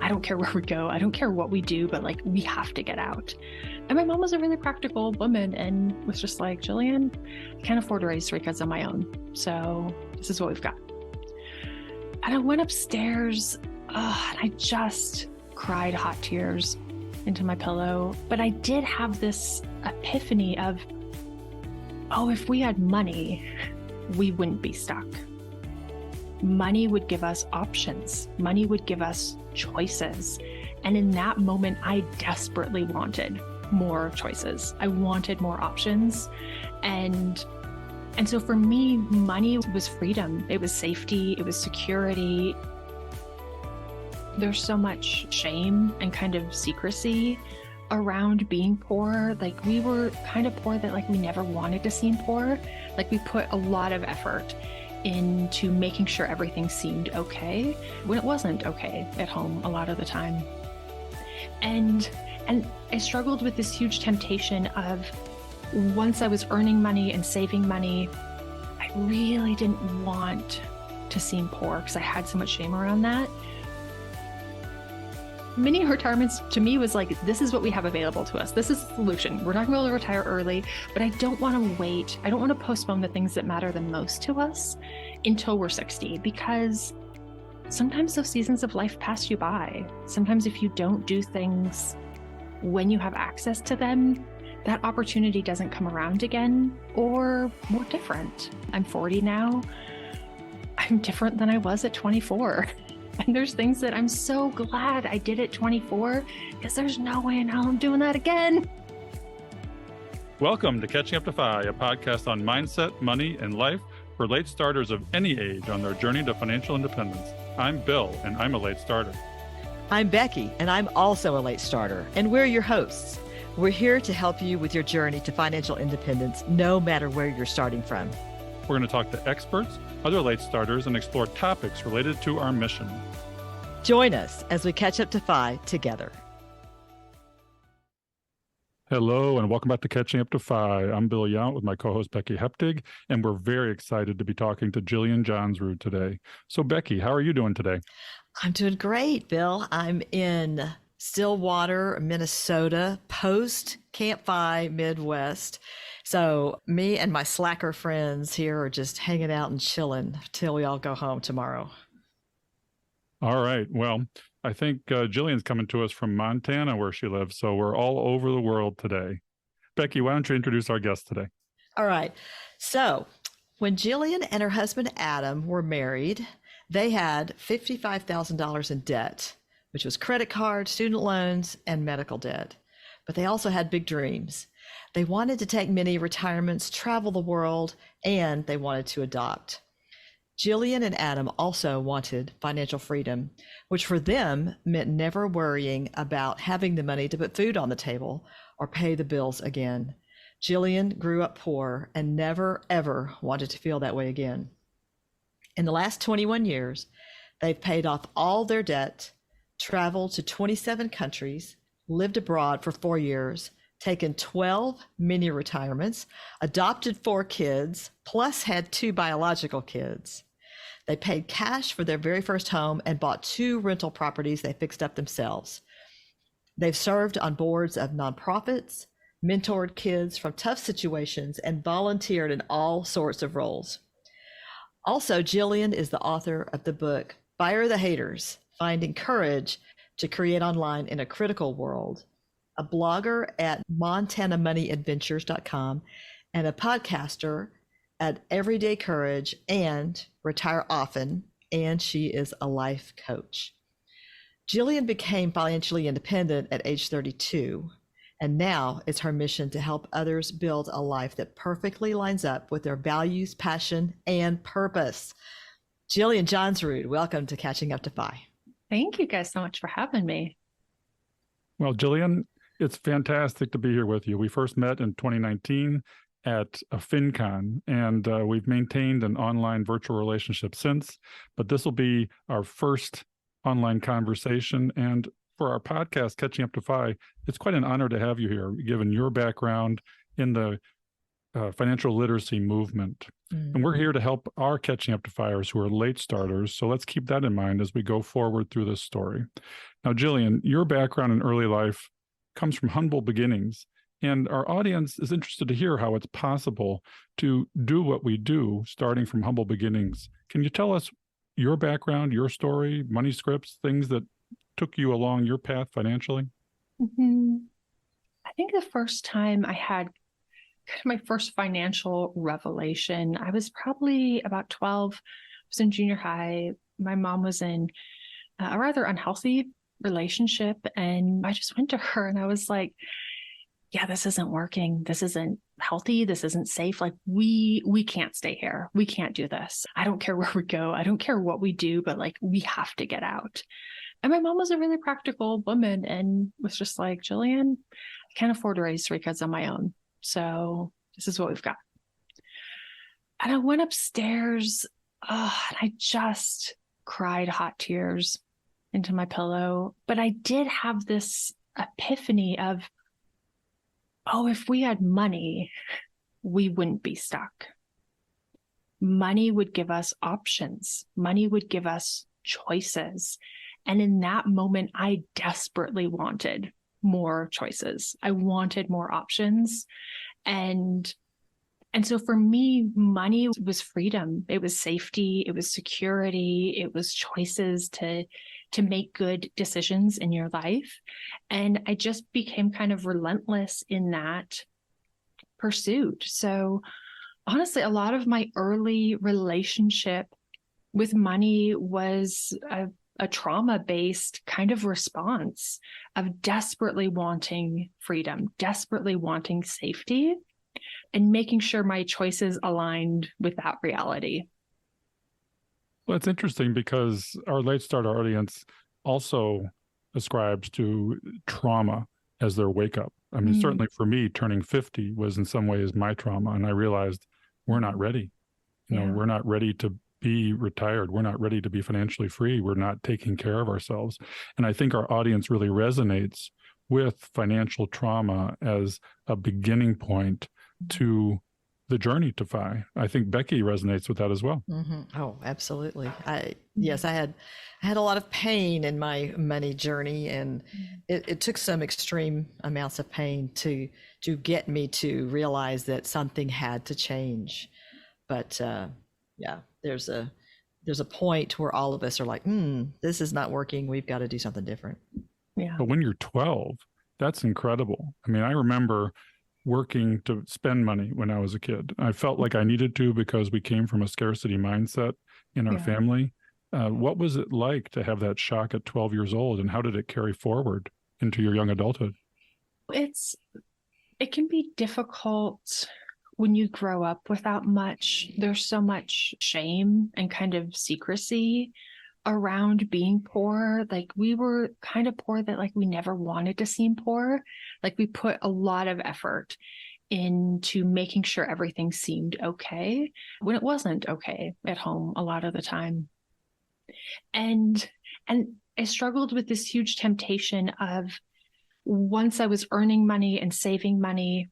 I don't care where we go. I don't care what we do, but like, we have to get out. And my mom was a really practical woman and was just like, Jillian, I can't afford to raise 3 kids on my own. So this is what we've got. And I went upstairs and I just cried hot tears into my pillow. But I did have this epiphany of, oh, if we had money, we wouldn't be stuck. Money would give us options. Money would give us choices. And in that moment, I desperately wanted more choices. I wanted more options. And so for me, money was freedom. It was safety. It was security. There's so much shame and kind of secrecy around being poor. Like, we were kind of poor that like we never wanted to seem poor. Like, we put a lot of effort into making sure everything seemed okay when it wasn't okay at home a lot of the time. And I struggled with this huge temptation of, once I was earning money and saving money, I really didn't want to seem poor because I had so much shame around that. Mini retirements to me was like, this is what we have available to us. This is the solution. We're not going to be able to retire early, but I don't want to wait. I don't want to postpone the things that matter the most to us until we're 60, because sometimes those seasons of life pass you by. Sometimes if you don't do things when you have access to them, that opportunity doesn't come around again, or more different. I'm 40 now. I'm different than I was at 24. And there's things that I'm so glad I did at 24, because there's no way in hell I'm doing that again. Welcome to Catching Up to Fi, a podcast on mindset, money, and life for late starters of any age on their journey to financial independence. I'm Bill, and I'm a late starter. I'm Becky, and I'm also a late starter, and we're your hosts. We're here to help you with your journey to financial independence, no matter where you're starting from. We're going to talk to experts, other late starters, and explore topics related to our mission. Join us as we catch up to Fi together. Hello, and welcome back to Catching Up to Fi. I'm Bill Yount with my co-host Becky Heptig, and we're very excited to be talking to Jillian Johnsrud today. So Becky, how are you doing today? I'm doing great, Bill. I'm in Stillwater, Minnesota, post Camp Fi Midwest. So me and my slacker friends here are just hanging out and chilling till we all go home tomorrow. All right. Well, I think Jillian's coming to us from Montana, where she lives. So we're all over the world today. Becky, why don't you introduce our guest today? All right. So when Jillian and her husband, Adam, were married, they had $55,000 in debt, which was credit cards, student loans, and medical debt. But they also had big dreams. They wanted to take many retirements, travel the world, and they wanted to adopt. Jillian and Adam also wanted financial freedom, which for them meant never worrying about having the money to put food on the table or pay the bills again. Jillian grew up poor and never, ever wanted to feel that way again. In the last 21 years, they've paid off all their debt, traveled to 27 countries, lived abroad for 4 years, taken 12 mini retirements, adopted 4 kids, plus had 2 biological kids. They paid cash for their very first home and bought 2 rental properties they fixed up themselves. They've served on boards of nonprofits, mentored kids from tough situations, and volunteered in all sorts of roles. Also, Jillian is the author of the book, Fire the Haters, Finding Courage to Create Online in a Critical World, a blogger at MontanaMoneyAdventures.com, and a podcaster at Everyday Courage and Retire Often, and she is a life coach. Jillian became financially independent at age 32, and now it's her mission to help others build a life that perfectly lines up with their values, passion, and purpose. Jillian Johnsrud, welcome to Catching Up to Fi. Thank you guys so much for having me. Well, Jillian, it's fantastic to be here with you. We first met in 2019 at a FinCon, and we've maintained an online virtual relationship since, but this will be our first online conversation. And for our podcast, Catching Up to Fi, it's quite an honor to have you here, given your background in the financial literacy movement. And we're here to help our Catching Up to Fires who are late starters. So let's keep that in mind as we go forward through this story. Now, Jillian, your background in early life comes from humble beginnings. And our audience is interested to hear how it's possible to do what we do, starting from humble beginnings. Can you tell us your background, your story, money scripts, things that took you along your path financially? I think the first time I had my first financial revelation, I was probably about 12. I was in junior high. My mom was in a rather unhealthy relationship. And I just went to her and I was like, yeah, this isn't working. This isn't healthy. This isn't safe. Like we can't stay here. We can't do this. I don't care where we go. I don't care what we do, but like we have to get out. And my mom was a really practical woman and was just like, Jillian, I can't afford to raise 3 kids on my own. So this is what we've got. And I went upstairs and I just cried hot tears into my pillow. But I did have this epiphany of, oh, if we had money, we wouldn't be stuck. Money would give us options. Money would give us choices. And in that moment, I desperately wanted more choices. I wanted more options. And so for me, money was freedom. It was safety. It was security. It was choices to make good decisions in your life. And I just became kind of relentless in that pursuit. So honestly, a lot of my early relationship with money was a trauma-based kind of response of desperately wanting freedom, desperately wanting safety, and making sure my choices aligned with that reality. Well, it's interesting because our late starter audience also ascribes to trauma as their wake up. I mean, certainly for me, turning 50 was in some ways my trauma. And I realized we're not ready. We're not ready to be retired. We're not ready to be financially free. We're not taking care of ourselves. And I think our audience really resonates with financial trauma as a beginning point to the journey to FI. I think Becky resonates with that as well. Oh, absolutely. I had a lot of pain in my money journey, and it took some extreme amounts of pain to get me to realize that something had to change. But there's a point where all of us are like, this is not working. We've got to do something different. Yeah. But when you're 12, that's incredible. I mean, I remember working to spend money when I was a kid. I felt like I needed to because we came from a scarcity mindset in our family. What was it like to have that shock at 12 years old, and how did it carry forward into your young adulthood? It can be difficult when you grow up without much. There's so much shame and kind of secrecy around being poor. Like we were kind of poor that like we never wanted to seem poor. Like we put a lot of effort into making sure everything seemed okay when it wasn't okay at home a lot of the time. And I struggled with this huge temptation of, once I was earning money and saving money,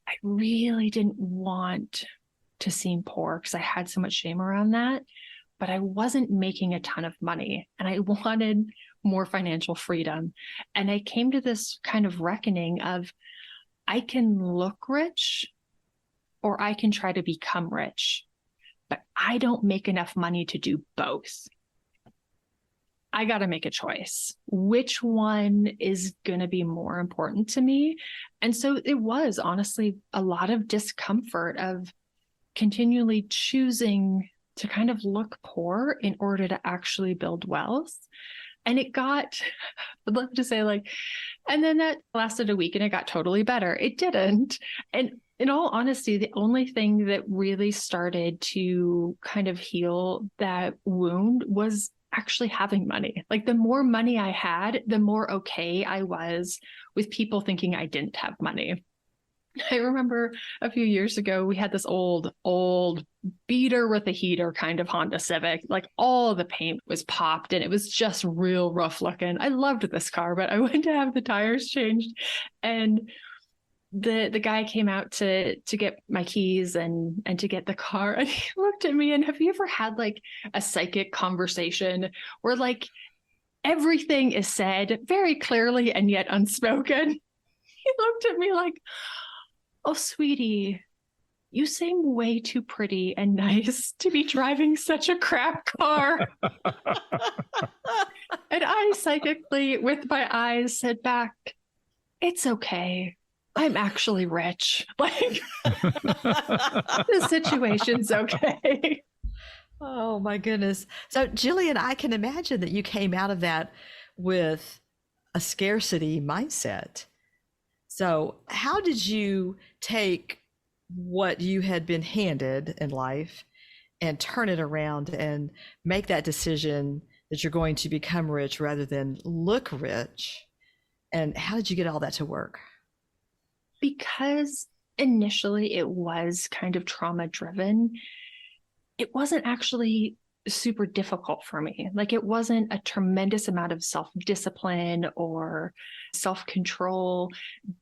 I really didn't want to seem poor because I had so much shame around that, but I wasn't making a ton of money and I wanted more financial freedom. And I came to this kind of reckoning of, I can look rich or I can try to become rich, but I don't make enough money to do both. I got to make a choice. Which one is going to be more important to me? And so it was honestly a lot of discomfort of continually choosing to kind of look poor in order to actually build wealth. And it got, I'd love to say like, and then that lasted a week and it got totally better. It didn't. And in all honesty, the only thing that really started to kind of heal that wound was actually having money. Like the more money I had, the more okay I was with people thinking I didn't have money. I remember a few years ago, we had this old beater with a heater kind of Honda Civic. Like all the paint was popped and it was just real rough looking. I loved this car, but I went to have the tires changed. And the guy came out to get my keys and to get the car, and he looked at me, and have you ever had like a psychic conversation where like everything is said very clearly and yet unspoken? He looked at me like, "Oh, sweetie, you seem way too pretty and nice to be driving such a crap car." And I psychically, with my eyes, said back, "It's okay. I'm actually rich. Like, the situation's okay." Oh my goodness. So Jillian, I can imagine that you came out of that with a scarcity mindset. So how did you take what you had been handed in life and turn it around and make that decision that you're going to become rich rather than look rich? And how did you get all that to work? Because initially it was kind of trauma driven, it wasn't actually super difficult for me. Like, it wasn't a tremendous amount of self-discipline or self-control,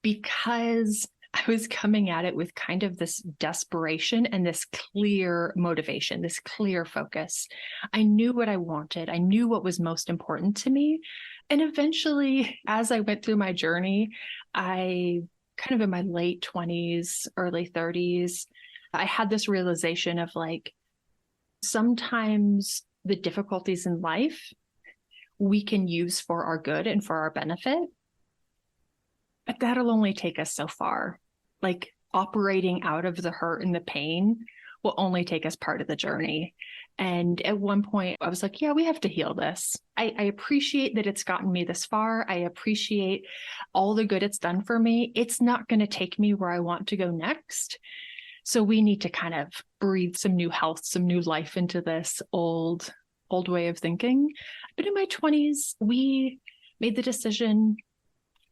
because I was coming at it with kind of this desperation and this clear motivation, this clear focus. I knew what I wanted. I knew what was most important to me. And eventually, as I went through my journey, I kind of in my late 20s, early 30s, I had this realization of like, sometimes the difficulties in life we can use for our good and for our benefit, but that'll only take us so far. Like, operating out of the hurt and the pain will only take us part of the journey. And at one point I was like, yeah, we have to heal this. I appreciate that it's gotten me this far. I appreciate all the good it's done for me. It's not going to take me where I want to go next. So we need to kind of breathe some new health, some new life into this old way of thinking. But in my 20s, we made the decision.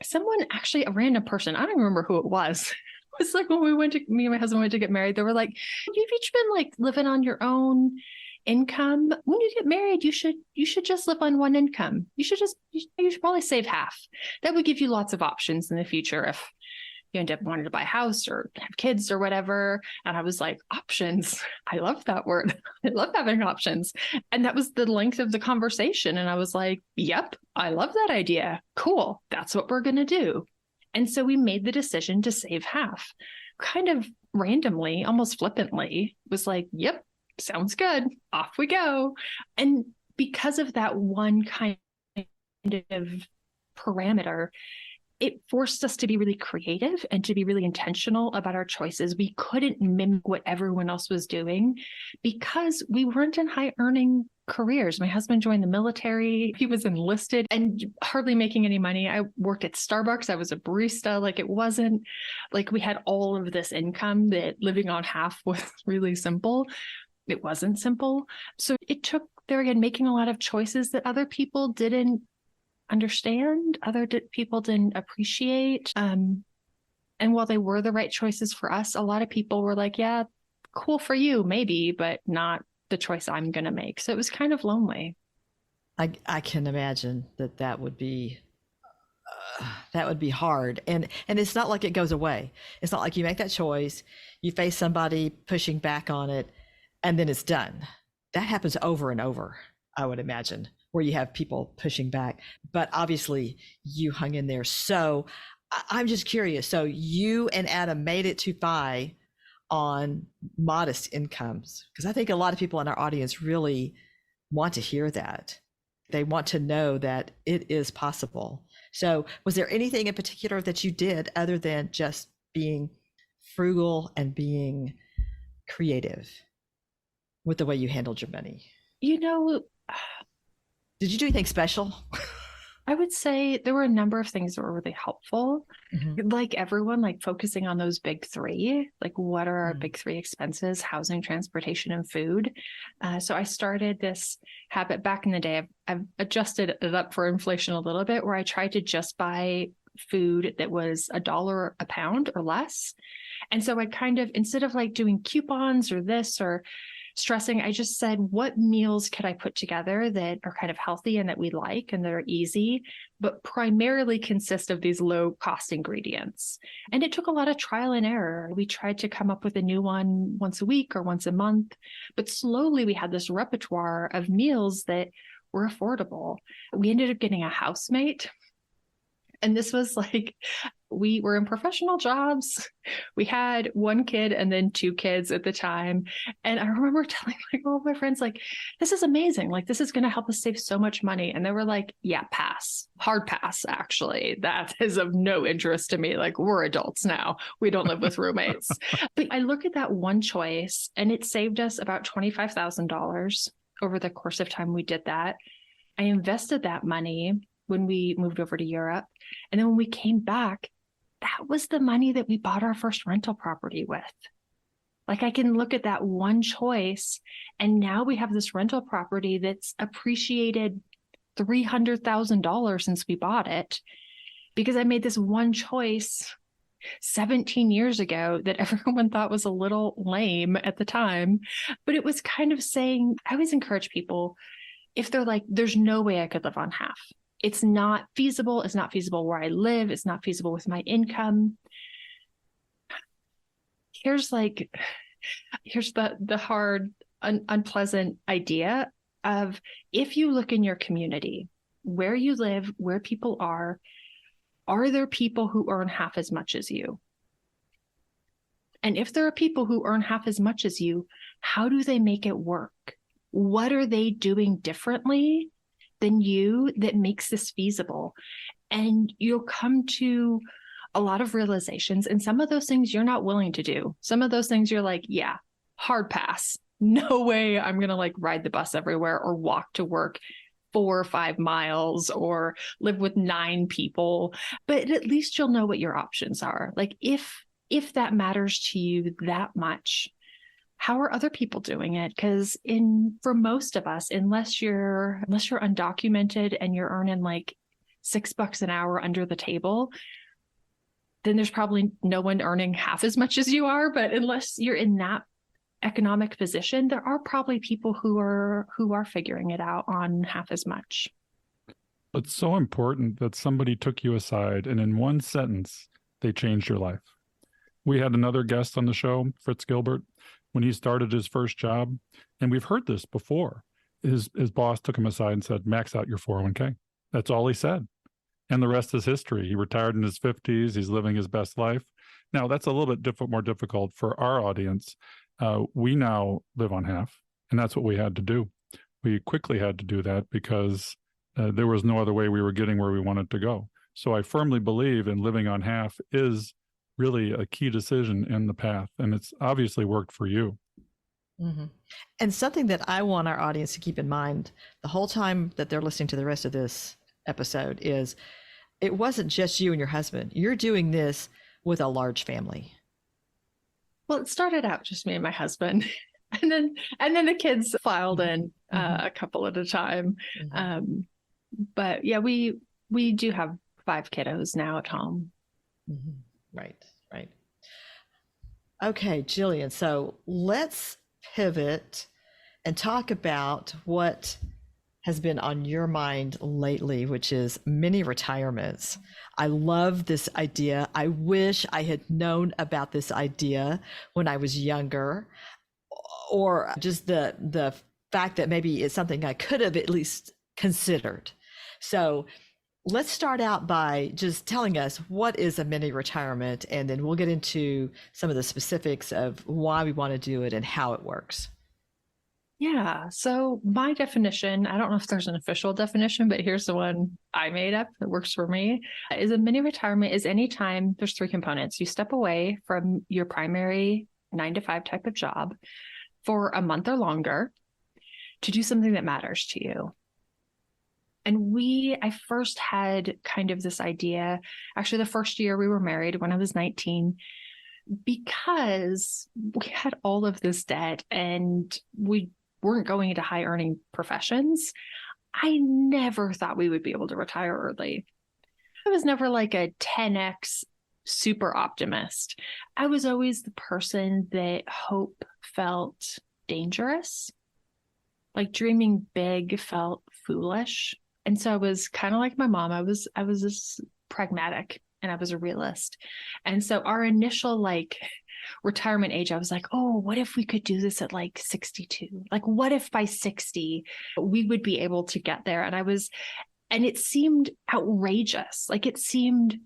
Someone, actually a random person, I don't remember who it was. It was like when me and my husband went to get married, they were like, "You've each been like living on your own income. When you get married, you should just live on one income. You should probably save half. That would give you lots of options in the future if you end up wanting to buy a house or have kids or whatever." And I was like, options. I love that word. I love having options. And that was the length of the conversation. And I was like, yep, I love that idea. Cool. That's what we're going to do. And so we made the decision to save half, kind of randomly, almost flippantly. It was like, yep, sounds good. Off we go. And because of that one kind of parameter, it forced us to be really creative and to be really intentional about our choices. We couldn't mimic what everyone else was doing because we weren't in high earning careers. My husband joined the military. He was enlisted and hardly making any money. I worked at Starbucks. I was a barista. Like, it wasn't like we had all of this income that living on half was really simple. It wasn't simple. So it took, there again, making a lot of choices that other people didn't understand, people didn't appreciate. And while they were the right choices for us, a lot of people were like, yeah, cool for you, maybe, but not the choice I'm going to make. So it was kind of lonely. I can imagine that would be hard. And it's not like it goes away. It's not like you make that choice, you face somebody pushing back on it, and then it's done. That happens over and over, I would imagine, where you have people pushing back. But obviously you hung in there. So I'm just curious. So you and Adam made it to FI on modest incomes, because I think a lot of people in our audience really want to hear that. They want to know that it is possible. So was there anything in particular that you did other than just being frugal and being creative with the way you handled your money? You know, did you do anything special? I would say there were a number of things that were really helpful. Mm-hmm. Like everyone, like focusing on those big three, like what are our big three expenses: housing, transportation, and food. So I started this habit back in the day. I've adjusted it up for inflation a little bit, where I tried to just buy food that was $1 a pound or less. And so I kind of, instead of like doing coupons or this or stressing. I just said, what meals could I put together that are kind of healthy and that we like and that are easy, but primarily consist of these low cost ingredients? And it took a lot of trial and error. We tried to come up with a new one once a week or once a month, but slowly we had this repertoire of meals that were affordable. We ended up getting a housemate. And this was like, we were in professional jobs. We had one kid and then two kids at the time. And I remember telling like all of my friends, like, this is amazing. Like, this is going to help us save so much money. And they were like, yeah, pass. Hard pass, actually. That is of no interest to me. Like, we're adults now. We don't live with roommates. But I look at that one choice and it saved us about $25,000 over the course of time we did that. I invested that money when we moved over to Europe. And then when we came back, that was the money that we bought our first rental property with. Like, I can look at that one choice, and now we have this rental property that's appreciated $300,000 since we bought it, because I made this one choice 17 years ago that everyone thought was a little lame at the time. But it was kind of saying, I always encourage people, if they're like, there's no way I could live on half. It's not feasible. It's not feasible where I live. It's not feasible with my income. Here's the hard, unpleasant idea of, if you look in your community, where you live, where people are there people who earn half as much as you? And if there are people who earn half as much as you, how do they make it work? What are they doing differently than you that makes this feasible? And you'll come to a lot of realizations. And some of those things you're not willing to do. Some of those things you're like, yeah, hard pass. No way I'm going to like ride the bus everywhere or walk to work 4 or 5 miles or live with 9 people. But at least you'll know what your options are. Like, if that matters to you that much, how are other people doing it? Because for most of us, unless you're undocumented and you're earning like $6 an hour under the table, then there's probably no one earning half as much as you are. But unless you're in that economic position, there are probably people who are figuring it out on half as much. It's so important that somebody took you aside and in one sentence, they changed your life. We had another guest on the show, Fritz Gilbert, when he started his first job, and we've heard this before. His boss took him aside and said, max out your 401k. That's all he said. And the rest is history. He retired in his 50s. He's living his best life. Now, that's a little bit more difficult for our audience. We now live on half, and that's what we had to do. We quickly had to do that because there was no other way we were getting where we wanted to go. So I firmly believe in living on half is really a key decision in the path, and it's obviously worked for you. Mm-hmm. And something that I want our audience to keep in mind the whole time that they're listening to the rest of this episode is, it wasn't just you and your husband. You're doing this with a large family. Well, it started out just me and my husband, and then the kids filed in a couple at a time. Mm-hmm. But yeah, we do have 5 kiddos now at home. Mm-hmm. Right. Okay, Jillian, so let's pivot and talk about what has been on your mind lately, which is mini retirements. I love this idea. I wish I had known about this idea when I was younger, or just the fact that maybe it's something I could have at least considered. So let's start out by just telling us what is a mini retirement, and then we'll get into some of the specifics of why we want to do it and how it works. Yeah. So my definition, I don't know if there's an official definition, but here's the one I made up that works for me, is a mini retirement is any time there's 3 components. You step away from your primary 9-to-5 type of job for a month or longer to do something that matters to you. And I first had kind of this idea, actually the first year we were married when I was 19, because we had all of this debt and we weren't going into high earning professions. I never thought we would be able to retire early. I was never like a 10x super optimist. I was always the person that hope felt dangerous. Like dreaming big felt foolish. And so I was kind of like my mom. I was this pragmatic and I was a realist. And so our initial like retirement age, I was like, oh, what if we could do this at like 62? Like, what if by 60 we would be able to get there? And it seemed outrageous. Like it seemed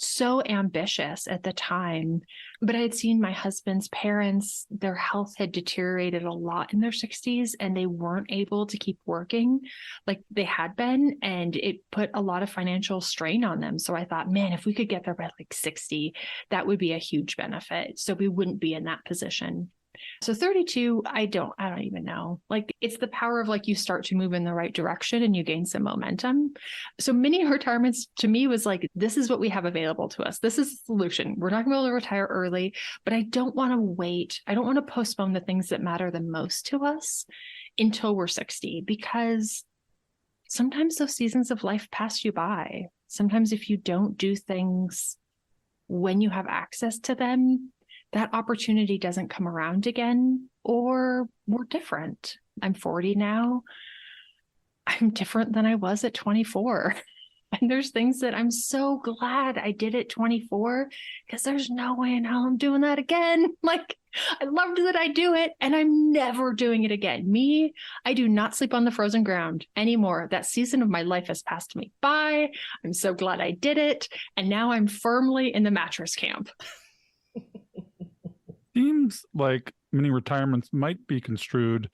so ambitious at the time. But I had seen my husband's parents, their health had deteriorated a lot in their 60s and they weren't able to keep working like they had been. And it put a lot of financial strain on them. So I thought, man, if we could get there by like 60, that would be a huge benefit. So we wouldn't be in that position. So 32, I don't even know. Like it's the power of like you start to move in the right direction and you gain some momentum. So mini retirements to me was like, this is what we have available to us. This is the solution. We're not going to be able to retire early, but I don't want to wait. I don't want to postpone the things that matter the most to us until we're 60, because sometimes those seasons of life pass you by. Sometimes if you don't do things when you have access to them, that opportunity doesn't come around again, or we're different. I'm 40 now. I'm different than I was at 24. And there's things that I'm so glad I did at 24 because there's no way in hell I'm doing that again. Like I loved that I do it and I'm never doing it again. Me, I do not sleep on the frozen ground anymore. That season of my life has passed me by. I'm so glad I did it. And now I'm firmly in the mattress camp. Seems like many retirements might be construed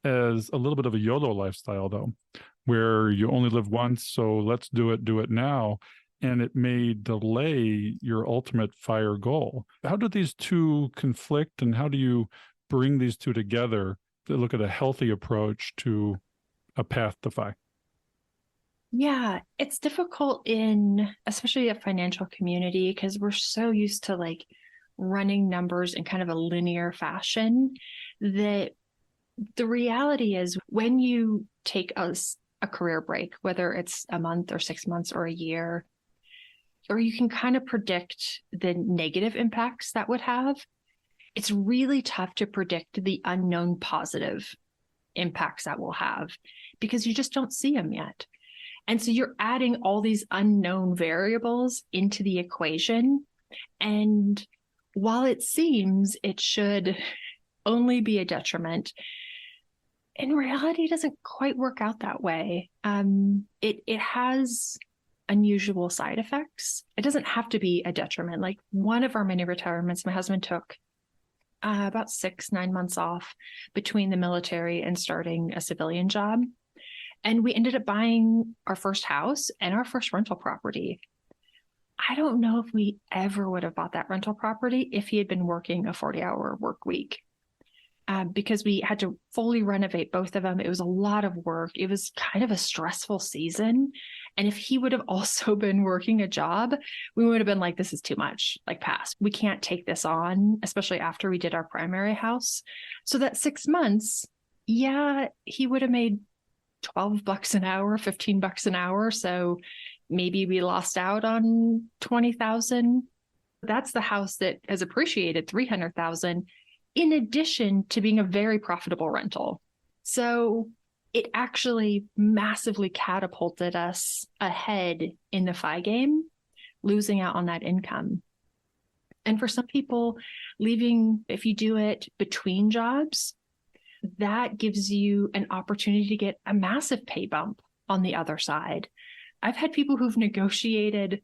as a little bit of a YOLO lifestyle, though, where you only live once, so let's do it now. And it may delay your ultimate FIRE goal. How do these two conflict, and how do you bring these two together to look at a healthy approach to a path to FI? Yeah, it's difficult especially a financial community, because we're so used to like running numbers in kind of a linear fashion that the reality is when you take a career break, whether it's a month or 6 months or a year, or you can kind of predict the negative impacts that would have, it's really tough to predict the unknown positive impacts that will have because you just don't see them yet. And so you're adding all these unknown variables into the equation. And while it seems it should only be a detriment, in reality, it doesn't quite work out that way. It has unusual side effects. It doesn't have to be a detriment. Like one of our mini retirements, my husband took about 6-9 months off between the military and starting a civilian job. And we ended up buying our first house and our first rental property. I don't know if we ever would have bought that rental property if he had been working a 40-hour work week, because we had to fully renovate both of them. It was a lot of work. It was kind of a stressful season. And if he would have also been working a job, we would have been like, this is too much, like pass. We can't take this on, especially after we did our primary house. So that 6 months, yeah, he would have made $12 an hour, $15 an hour. So maybe we lost out on $20,000. That's the house that has appreciated $300,000 in addition to being a very profitable rental. So it actually massively catapulted us ahead in the FI game, losing out on that income. And for some people, leaving, if you do it between jobs, that gives you an opportunity to get a massive pay bump on the other side. I've had people who've negotiated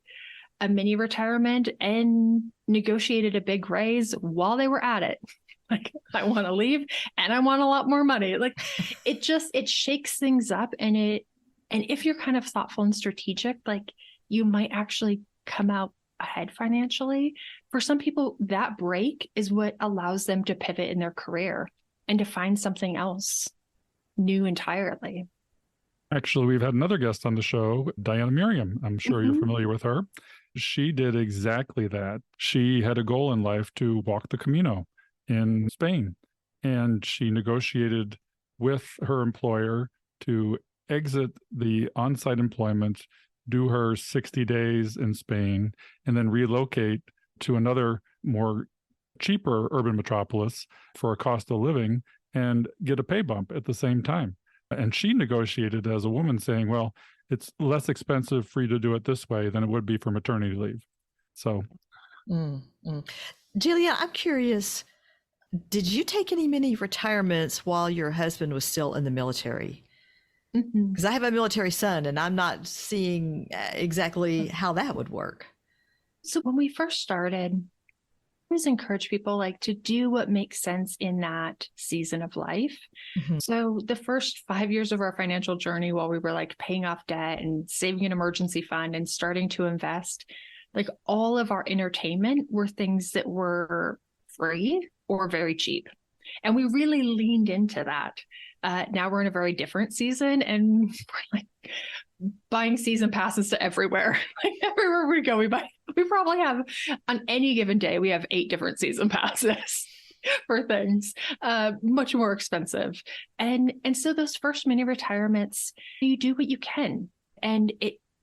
a mini retirement and negotiated a big raise while they were at it. Like, I want to leave and I want a lot more money. Like it shakes things up, and if you're kind of thoughtful and strategic, like you might actually come out ahead financially. For some people, that break is what allows them to pivot in their career and to find something else new entirely. Actually, we've had another guest on the show, Diana Miriam. I'm sure you're familiar with her. She did exactly that. She had a goal in life to walk the Camino in Spain, and she negotiated with her employer to exit the on-site employment, do her 60 days in Spain, and then relocate to another more cheaper urban metropolis for a cost of living and get a pay bump at the same time. And she negotiated as a woman, saying, well, it's less expensive for you to do it this way than it would be for maternity leave. So, Jillian, I'm curious, did you take any mini retirements while your husband was still in the military? Because I have a military son and I'm not seeing exactly how that would work. So when we first started, I always encourage people like to do what makes sense in that season of life. So the first 5 years of our financial journey, while we were like paying off debt and saving an emergency fund and starting to invest, like all of our entertainment were things that were free or very cheap. And we really leaned into that. Now we're in a very different season and we're like buying season passes to everywhere. Like everywhere we go, we probably have, on any given day, we have 8 different season passes for things, much more expensive. And so those first mini retirements, you do what you can. And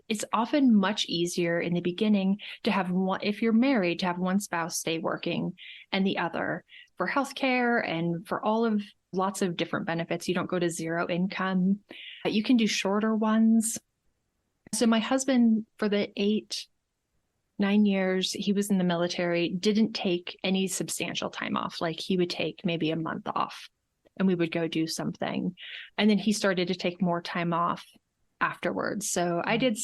it's often much easier in the beginning to have one, if you're married, to have one spouse stay working and the other for healthcare and for lots of different benefits. You don't go to zero income. You can do shorter ones. So my husband, for the 9 years he was in the military, didn't take any substantial time off. Like he would take maybe a month off and we would go do something. And then he started to take more time off afterwards. So I did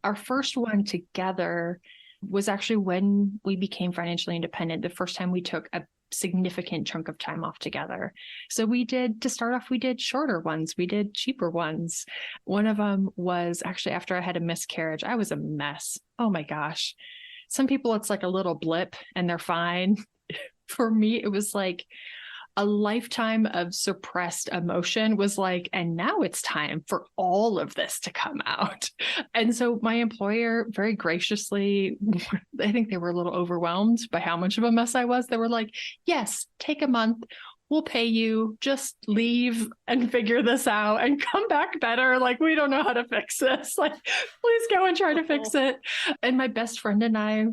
our first one together was actually when we became financially independent. The first time we took a significant chunk of time off together. So to start off, we did shorter ones. We did cheaper ones. One of them was actually after I had a miscarriage. I was a mess. Oh my gosh. Some people, it's like a little blip and they're fine. For me, it was like a lifetime of suppressed emotion was like, and now it's time for all of this to come out. And so my employer very graciously, I think they were a little overwhelmed by how much of a mess I was. They were like, yes, take a month. We'll pay you, just leave and figure this out and come back better. Like, we don't know how to fix this. Like, please go and try to fix it. And my best friend and I,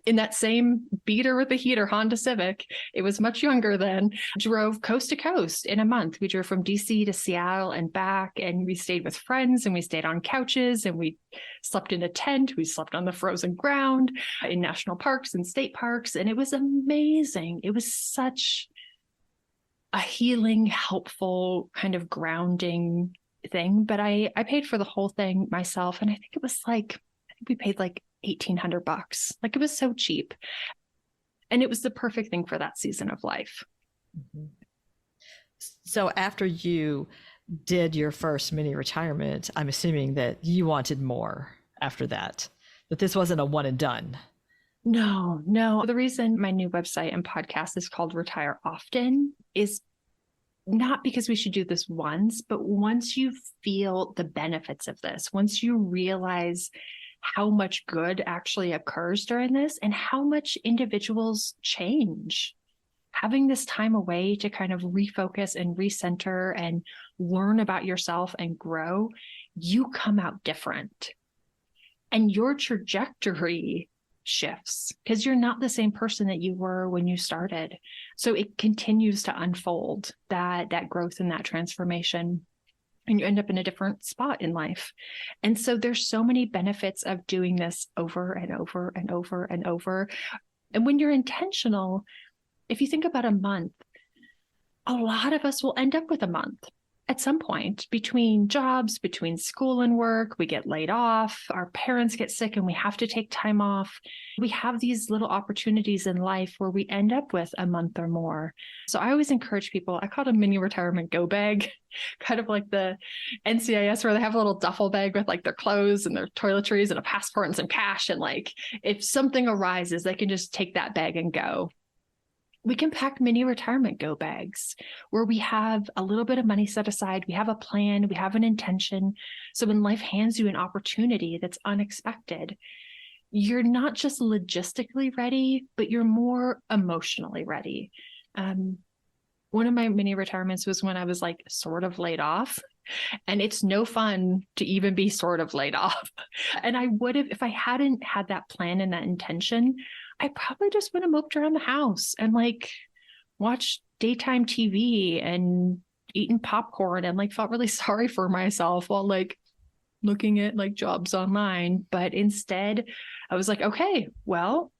in that same beater with the heater Honda Civic, it was much younger then, drove coast to coast in a month. We drove from DC to Seattle and back, and we stayed with friends and we stayed on couches and we slept in a tent. We slept on the frozen ground in national parks and state parks. And it was amazing. It was such a healing, helpful, kind of grounding thing. But I paid for the whole thing myself. And I think it was like, we paid like $1,800. Like, it was so cheap. And it was the perfect thing for that season of life. So after you did your first mini retirement, I'm assuming that you wanted more after that this wasn't a one and done. No. The reason my new website and podcast is called Retire Often is not because we should do this once, but once you feel the benefits of this, once you realize how much good actually occurs during this and how much individuals change. Having this time away to kind of refocus and recenter and learn about yourself and grow, you come out different. And your trajectory shifts because you're not the same person that you were when you started. So it continues to unfold, that growth and that transformation. And you end up in a different spot in life. And so there's so many benefits of doing this over and over and over and over. And when you're intentional, if you think about a month, a lot of us will end up with a month at some point between jobs, between school and work. We get laid off, our parents get sick and we have to take time off. We have these little opportunities in life where we end up with a month or more. So I always encourage people, I call it a mini retirement go bag, kind of like the NCIS where they have a little duffel bag with like their clothes and their toiletries and a passport and some cash. And like, if something arises, they can just take that bag and go. We can pack mini retirement go bags where we have a little bit of money set aside. We have a plan, we have an intention. So when life hands you an opportunity that's unexpected, you're not just logistically ready, but you're more emotionally ready. One of my mini retirements was when I was like sort of laid off. And it's no fun to even be sort of laid off. And I would have, if I hadn't had that plan and that intention, I probably just would have moped around the house and like watched daytime TV and eating popcorn and like felt really sorry for myself while like looking at like jobs online. But instead I was like, okay, well,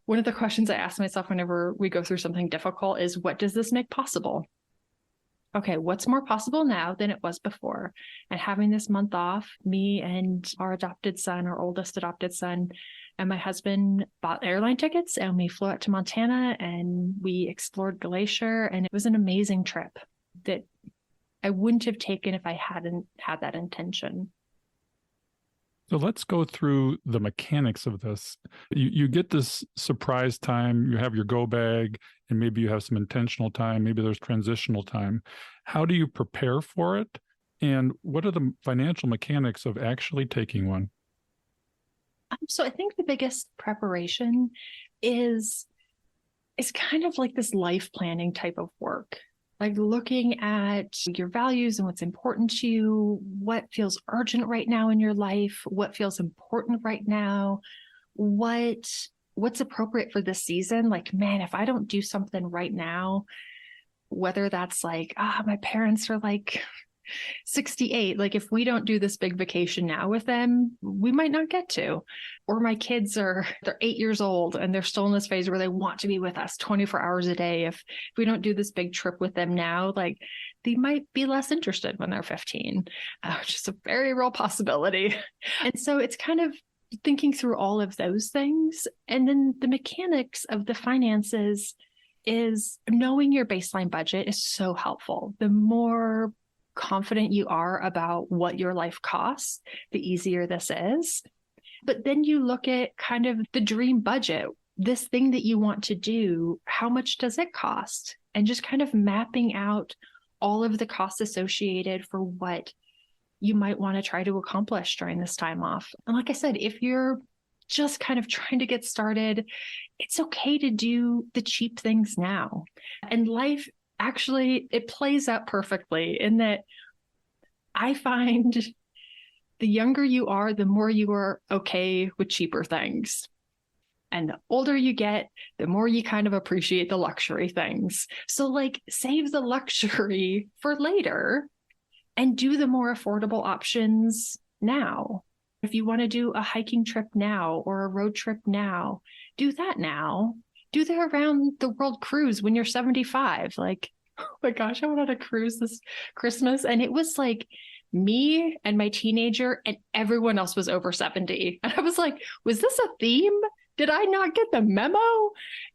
one of the questions I ask myself whenever we go through something difficult is, what does this make possible? Okay, what's more possible now than it was before? And having this month off, me and our adopted son, our oldest adopted son, and my husband bought airline tickets and we flew out to Montana and we explored Glacier. And it was an amazing trip that I wouldn't have taken if I hadn't had that intention. So let's go through the mechanics of this. You get this surprise time, you have your go bag, and maybe you have some intentional time, maybe there's transitional time. How do you prepare for it? And what are the financial mechanics of actually taking one? So I think the biggest preparation is kind of like this life planning type of work. Like looking at your values and what's important to you, what feels urgent right now in your life, what feels important right now, what's appropriate for this season. Like, man, if I don't do something right now, whether that's like, my parents are like 68, like if we don't do this big vacation now with them, we might not get to. Or my kids they're 8 years old and they're still in this phase where they want to be with us 24 hours a day. If we don't do this big trip with them now, like they might be less interested when they're 15, which is a very real possibility. And so it's kind of thinking through all of those things. And then the mechanics of the finances is knowing your baseline budget is so helpful. The more confident you are about what your life costs, the easier this is. But then you look at kind of the dream budget, this thing that you want to do, how much does it cost? And just kind of mapping out all of the costs associated for what you might want to try to accomplish during this time off. And like I said, if you're just kind of trying to get started, it's okay to do the cheap things now. And life actually, it plays out perfectly in that I find the younger you are, the more you are okay with cheaper things. And the older you get, the more you kind of appreciate the luxury things. So like save the luxury for later and do the more affordable options now. If you want to do a hiking trip now or a road trip now, do that now. Do the around the world cruise when you're 75. Like, oh my gosh, I went on a cruise this Christmas and it was like me and my teenager and everyone else was over 70. And I was like, was this a theme? Did I not get the memo?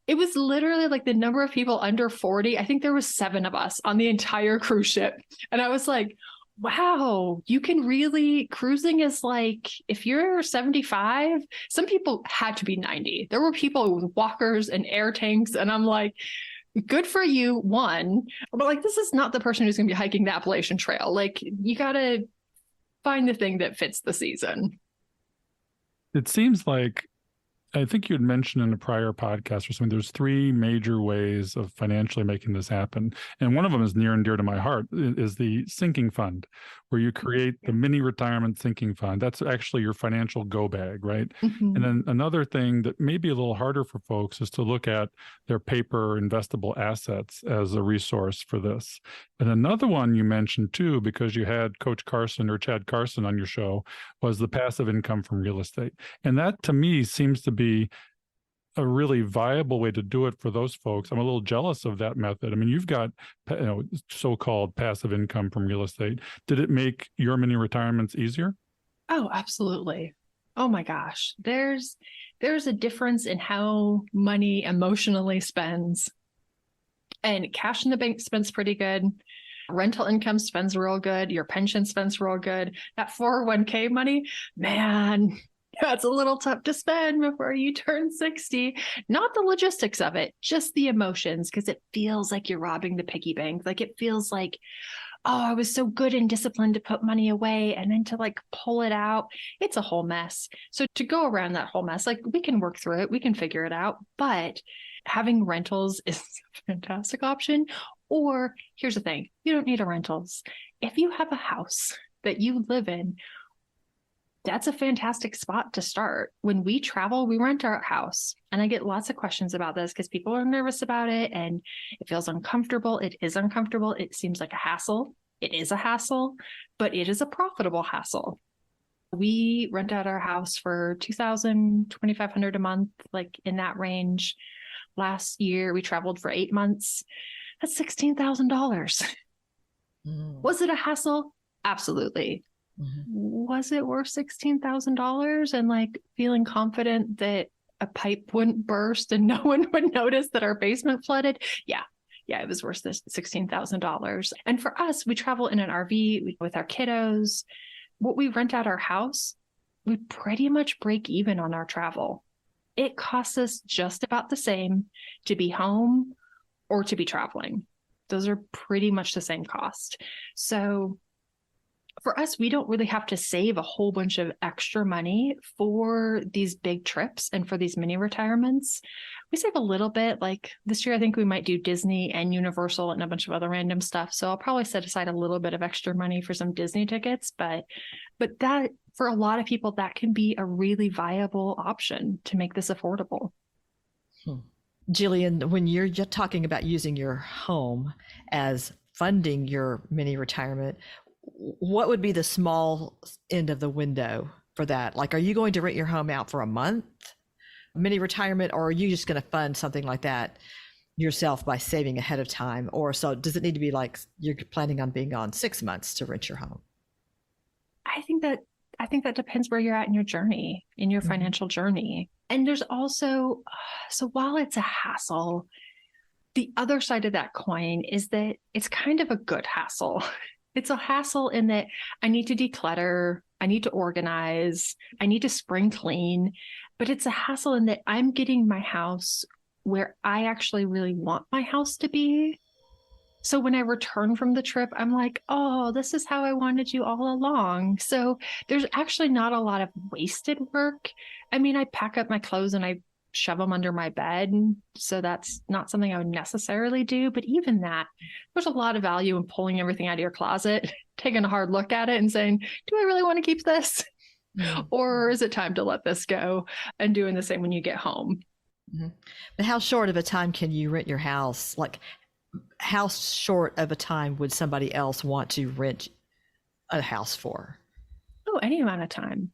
It was literally like the number of people under 40. I think there was 7 of us on the entire cruise ship. And I was like, wow, you can really, cruising is like, if you're 75, some people had to be 90. There were people with walkers and air tanks. And I'm like, good for you, one. But like, this is not the person who's going to be hiking the Appalachian Trail. Like, you got to find the thing that fits the season. It seems like, I think you had mentioned in a prior podcast or something, there's 3 major ways of financially making this happen. And one of them is near and dear to my heart, is the sinking fund, where you create the mini retirement sinking fund. That's actually your financial go bag, right? Mm-hmm. And then another thing that may be a little harder for folks is to look at their paper investable assets as a resource for this. And another one you mentioned too, because you had Coach Carson or Chad Carson on your show, was the passive income from real estate. And that to me seems to be a really viable way to do it for those folks. I'm a little jealous of that method. I mean, you've got, so-called passive income from real estate. Did it make your mini retirements easier? Oh, absolutely. Oh my gosh. There's a difference in how money emotionally spends. And cash in the bank spends pretty good. Rental income spends real good. Your pension spends real good. That 401k money, man, that's a little tough to spend before you turn 60. Not the logistics of it, just the emotions, because it feels like you're robbing the piggy bank. Like it feels like, oh, I was so good and disciplined to put money away, and then to like pull it out, it's a whole mess. So to go around that whole mess, like we can work through it, we can figure it out, but having rentals is a fantastic option. Or here's the thing, you don't need a rentals. If you have a house that you live in, That's a fantastic spot to start. When we travel, we rent our house. And I get lots of questions about this because people are nervous about it and it feels uncomfortable. It is uncomfortable. It seems like a hassle. It is a hassle, but it is a profitable hassle. We rent out our house for $2,000, $2,500 a month, like in that range. Last year, we traveled for 8 months. That's $16,000. Was it a hassle? Absolutely. Was it worth $16,000 and like feeling confident that a pipe wouldn't burst and no one would notice that our basement flooded? Yeah, it was worth this $16,000. And for us, we travel in an RV with our kiddos. What we rent out our house, we pretty much break even on our travel. It costs us just about the same to be home or to be traveling. Those are pretty much the same cost. So for us, we don't really have to save a whole bunch of extra money for these big trips and for these mini retirements. We save a little bit. Like this year, I think we might do Disney and Universal and a bunch of other random stuff. So I'll probably set aside a little bit of extra money for some Disney tickets. But that, for a lot of people, that can be a really viable option to make this affordable. Jillian, when you're talking about using your home as funding your mini retirement, what would be the small end of the window for that? Like, are you going to rent your home out for a month, mini retirement, or are you just going to fund something like that yourself by saving ahead of time? Or so does it need to be like you're planning on being on 6 months to rent your home? I think that depends where you're at in your journey, in your financial journey. And there's also, so while it's a hassle, the other side of that coin is that it's kind of a good hassle. It's a hassle in that I need to declutter, I need to organize, I need to spring clean, but it's a hassle in that I'm getting my house where I actually really want my house to be. So when I return from the trip, I'm like, oh, this is how I wanted you all along. So there's actually not a lot of wasted work. I mean, I pack up my clothes and I shove them under my bed. So that's not something I would necessarily do. But even that, there's a lot of value in pulling everything out of your closet, taking a hard look at it and saying, do I really want to keep this? Or is it time to let this go? And doing the same when you get home. But how short of a time can you rent your house? Like, how short of a time would somebody else want to rent a house for? Oh, any amount of time.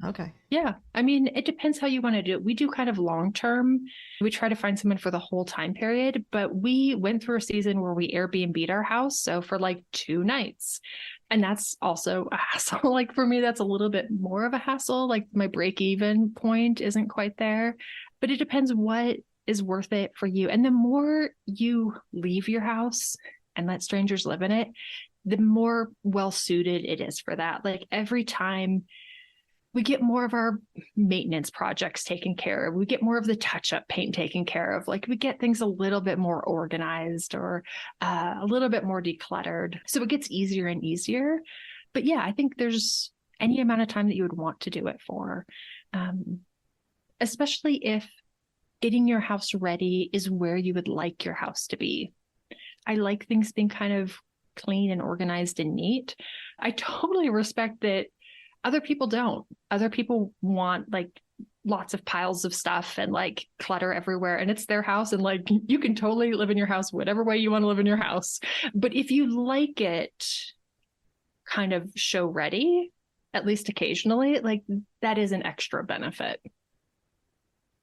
Okay. Yeah. I mean, it depends how you want to do it. We do kind of long term. We try to find someone for the whole time period, but we went through a season where we Airbnb'd our house. So for like 2 nights. And that's also a hassle. Like for me, that's a little bit more of a hassle. Like my break even point isn't quite there, but it depends what is worth it for you. And the more you leave your house and let strangers live in it, the more well suited it is for that. Like every time we get more of our maintenance projects taken care of, we get more of the touch-up paint taken care of. Like we get things a little bit more organized or a little bit more decluttered. So it gets easier and easier. But yeah, I think there's any amount of time that you would want to do it for, especially if getting your house ready is where you would like your house to be. I like things being kind of clean and organized and neat. I totally respect that other people don't. Other people want like lots of piles of stuff and like clutter everywhere, and it's their house, and like you can totally live in your house whatever way you want to live in your house. But if you like it kind of show ready, at least occasionally, like that is an extra benefit.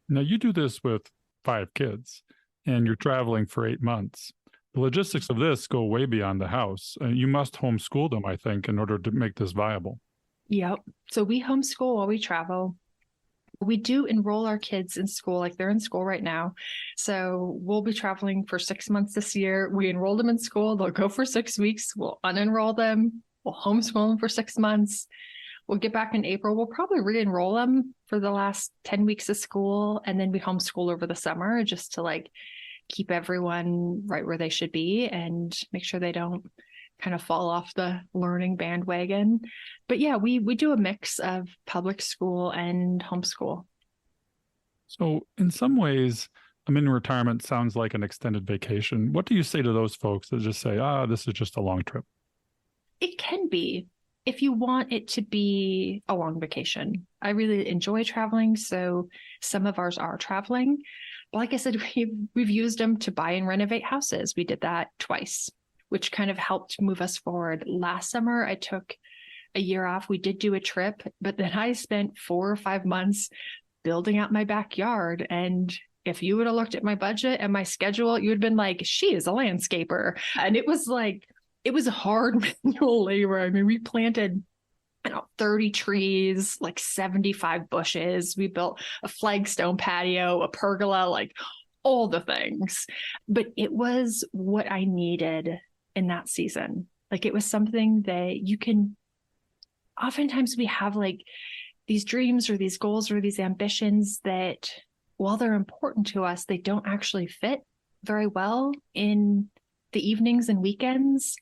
Now you do this with 5 kids and you're traveling for 8 months. The logistics of this go way beyond the house. You must homeschool them, I think, in order to make this viable. Yep. So we homeschool while we travel. We do enroll our kids in school, like they're in school right now. So we'll be traveling for 6 months this year. We enroll them in school. They'll go for 6 weeks. We'll unenroll them. We'll homeschool them for 6 months. We'll get back in April. We'll probably re-enroll them for the last 10 weeks of school. And then we homeschool over the summer just to like keep everyone right where they should be and make sure they don't kind of fall off the learning bandwagon. But yeah, we do a mix of public school and homeschool. So in some ways, a mini retirement sounds like an extended vacation. What do you say to those folks that just say, this is just a long trip? It can be. if you want it to be a long vacation. I really enjoy traveling, so some of ours are traveling. But like I said, we've used them to buy and renovate houses. We did that twice, which kind of helped move us forward. Last summer, I took a year off. We did do a trip, but then I spent 4 or 5 months building out my backyard. And if you would have looked at my budget and my schedule, you would have been like, she is a landscaper. And it was hard manual labor. I mean, we planted 30 trees, like 75 bushes. We built a flagstone patio, a pergola, like all the things. But it was what I needed in that season. Like it was something that you can, oftentimes we have like these dreams or these goals or these ambitions that, while they're important to us, they don't actually fit very well in the evenings and weekends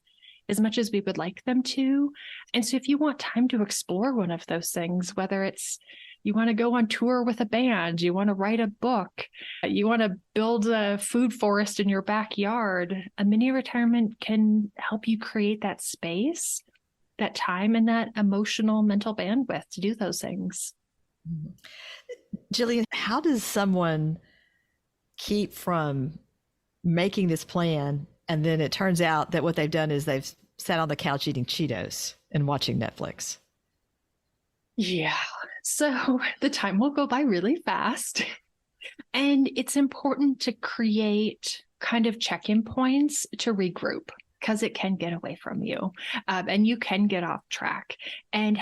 as much as we would like them to. And so if you want time to explore one of those things, whether it's you want to go on tour with a band, you want to write a book, you want to build a food forest in your backyard, a mini retirement can help you create that space, that time, and that emotional mental bandwidth to do those things. Jillian, how does someone keep from making this plan and then it turns out that what they've done is they've sat on the couch eating Cheetos and watching Netflix? Yeah. So the time will go by really fast. And it's important to create kind of check-in points to regroup, because it can get away from you and you can get off track. And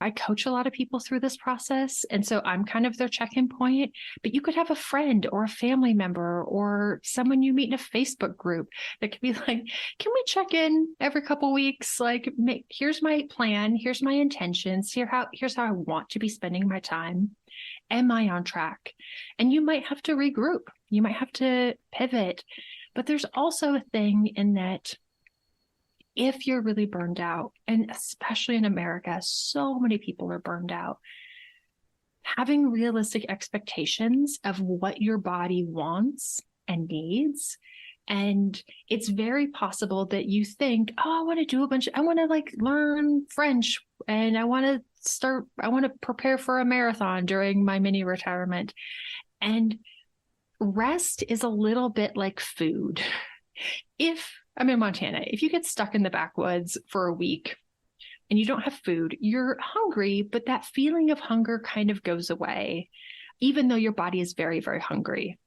I coach a lot of people through this process. And so I'm kind of their check-in point, but you could have a friend or a family member or someone you meet in a Facebook group that could be like, can we check in every couple of weeks? Like, here's my plan. Here's my intentions. Here's how I want to be spending my time. Am I on track? And you might have to regroup. You might have to pivot. But there's also a thing in that if you're really burned out, and especially in America, so many people are burned out, having realistic expectations of what your body wants and needs. And it's very possible that you think, oh, I want to like learn French and I want to prepare for a marathon during my mini retirement. And rest is a little bit like food. If I'm in Montana, if you get stuck in the backwoods for a week and you don't have food, you're hungry, but that feeling of hunger kind of goes away, even though your body is very, very hungry.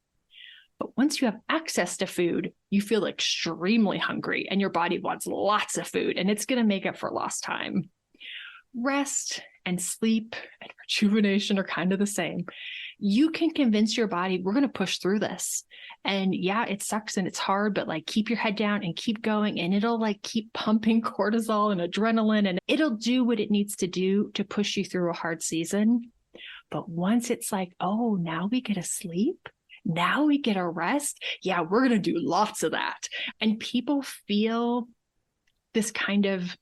But once you have access to food, you feel extremely hungry and your body wants lots of food, and it's going to make up for lost time. Rest and sleep and rejuvenation are kind of the same. You can convince your body, we're going to push through this. And yeah, it sucks and it's hard, but like keep your head down and keep going. And it'll like keep pumping cortisol and adrenaline, and it'll do what it needs to do to push you through a hard season. But once it's like, oh, now we get to sleep. Now we get a rest. Yeah, we're going to do lots of that. And people feel this kind of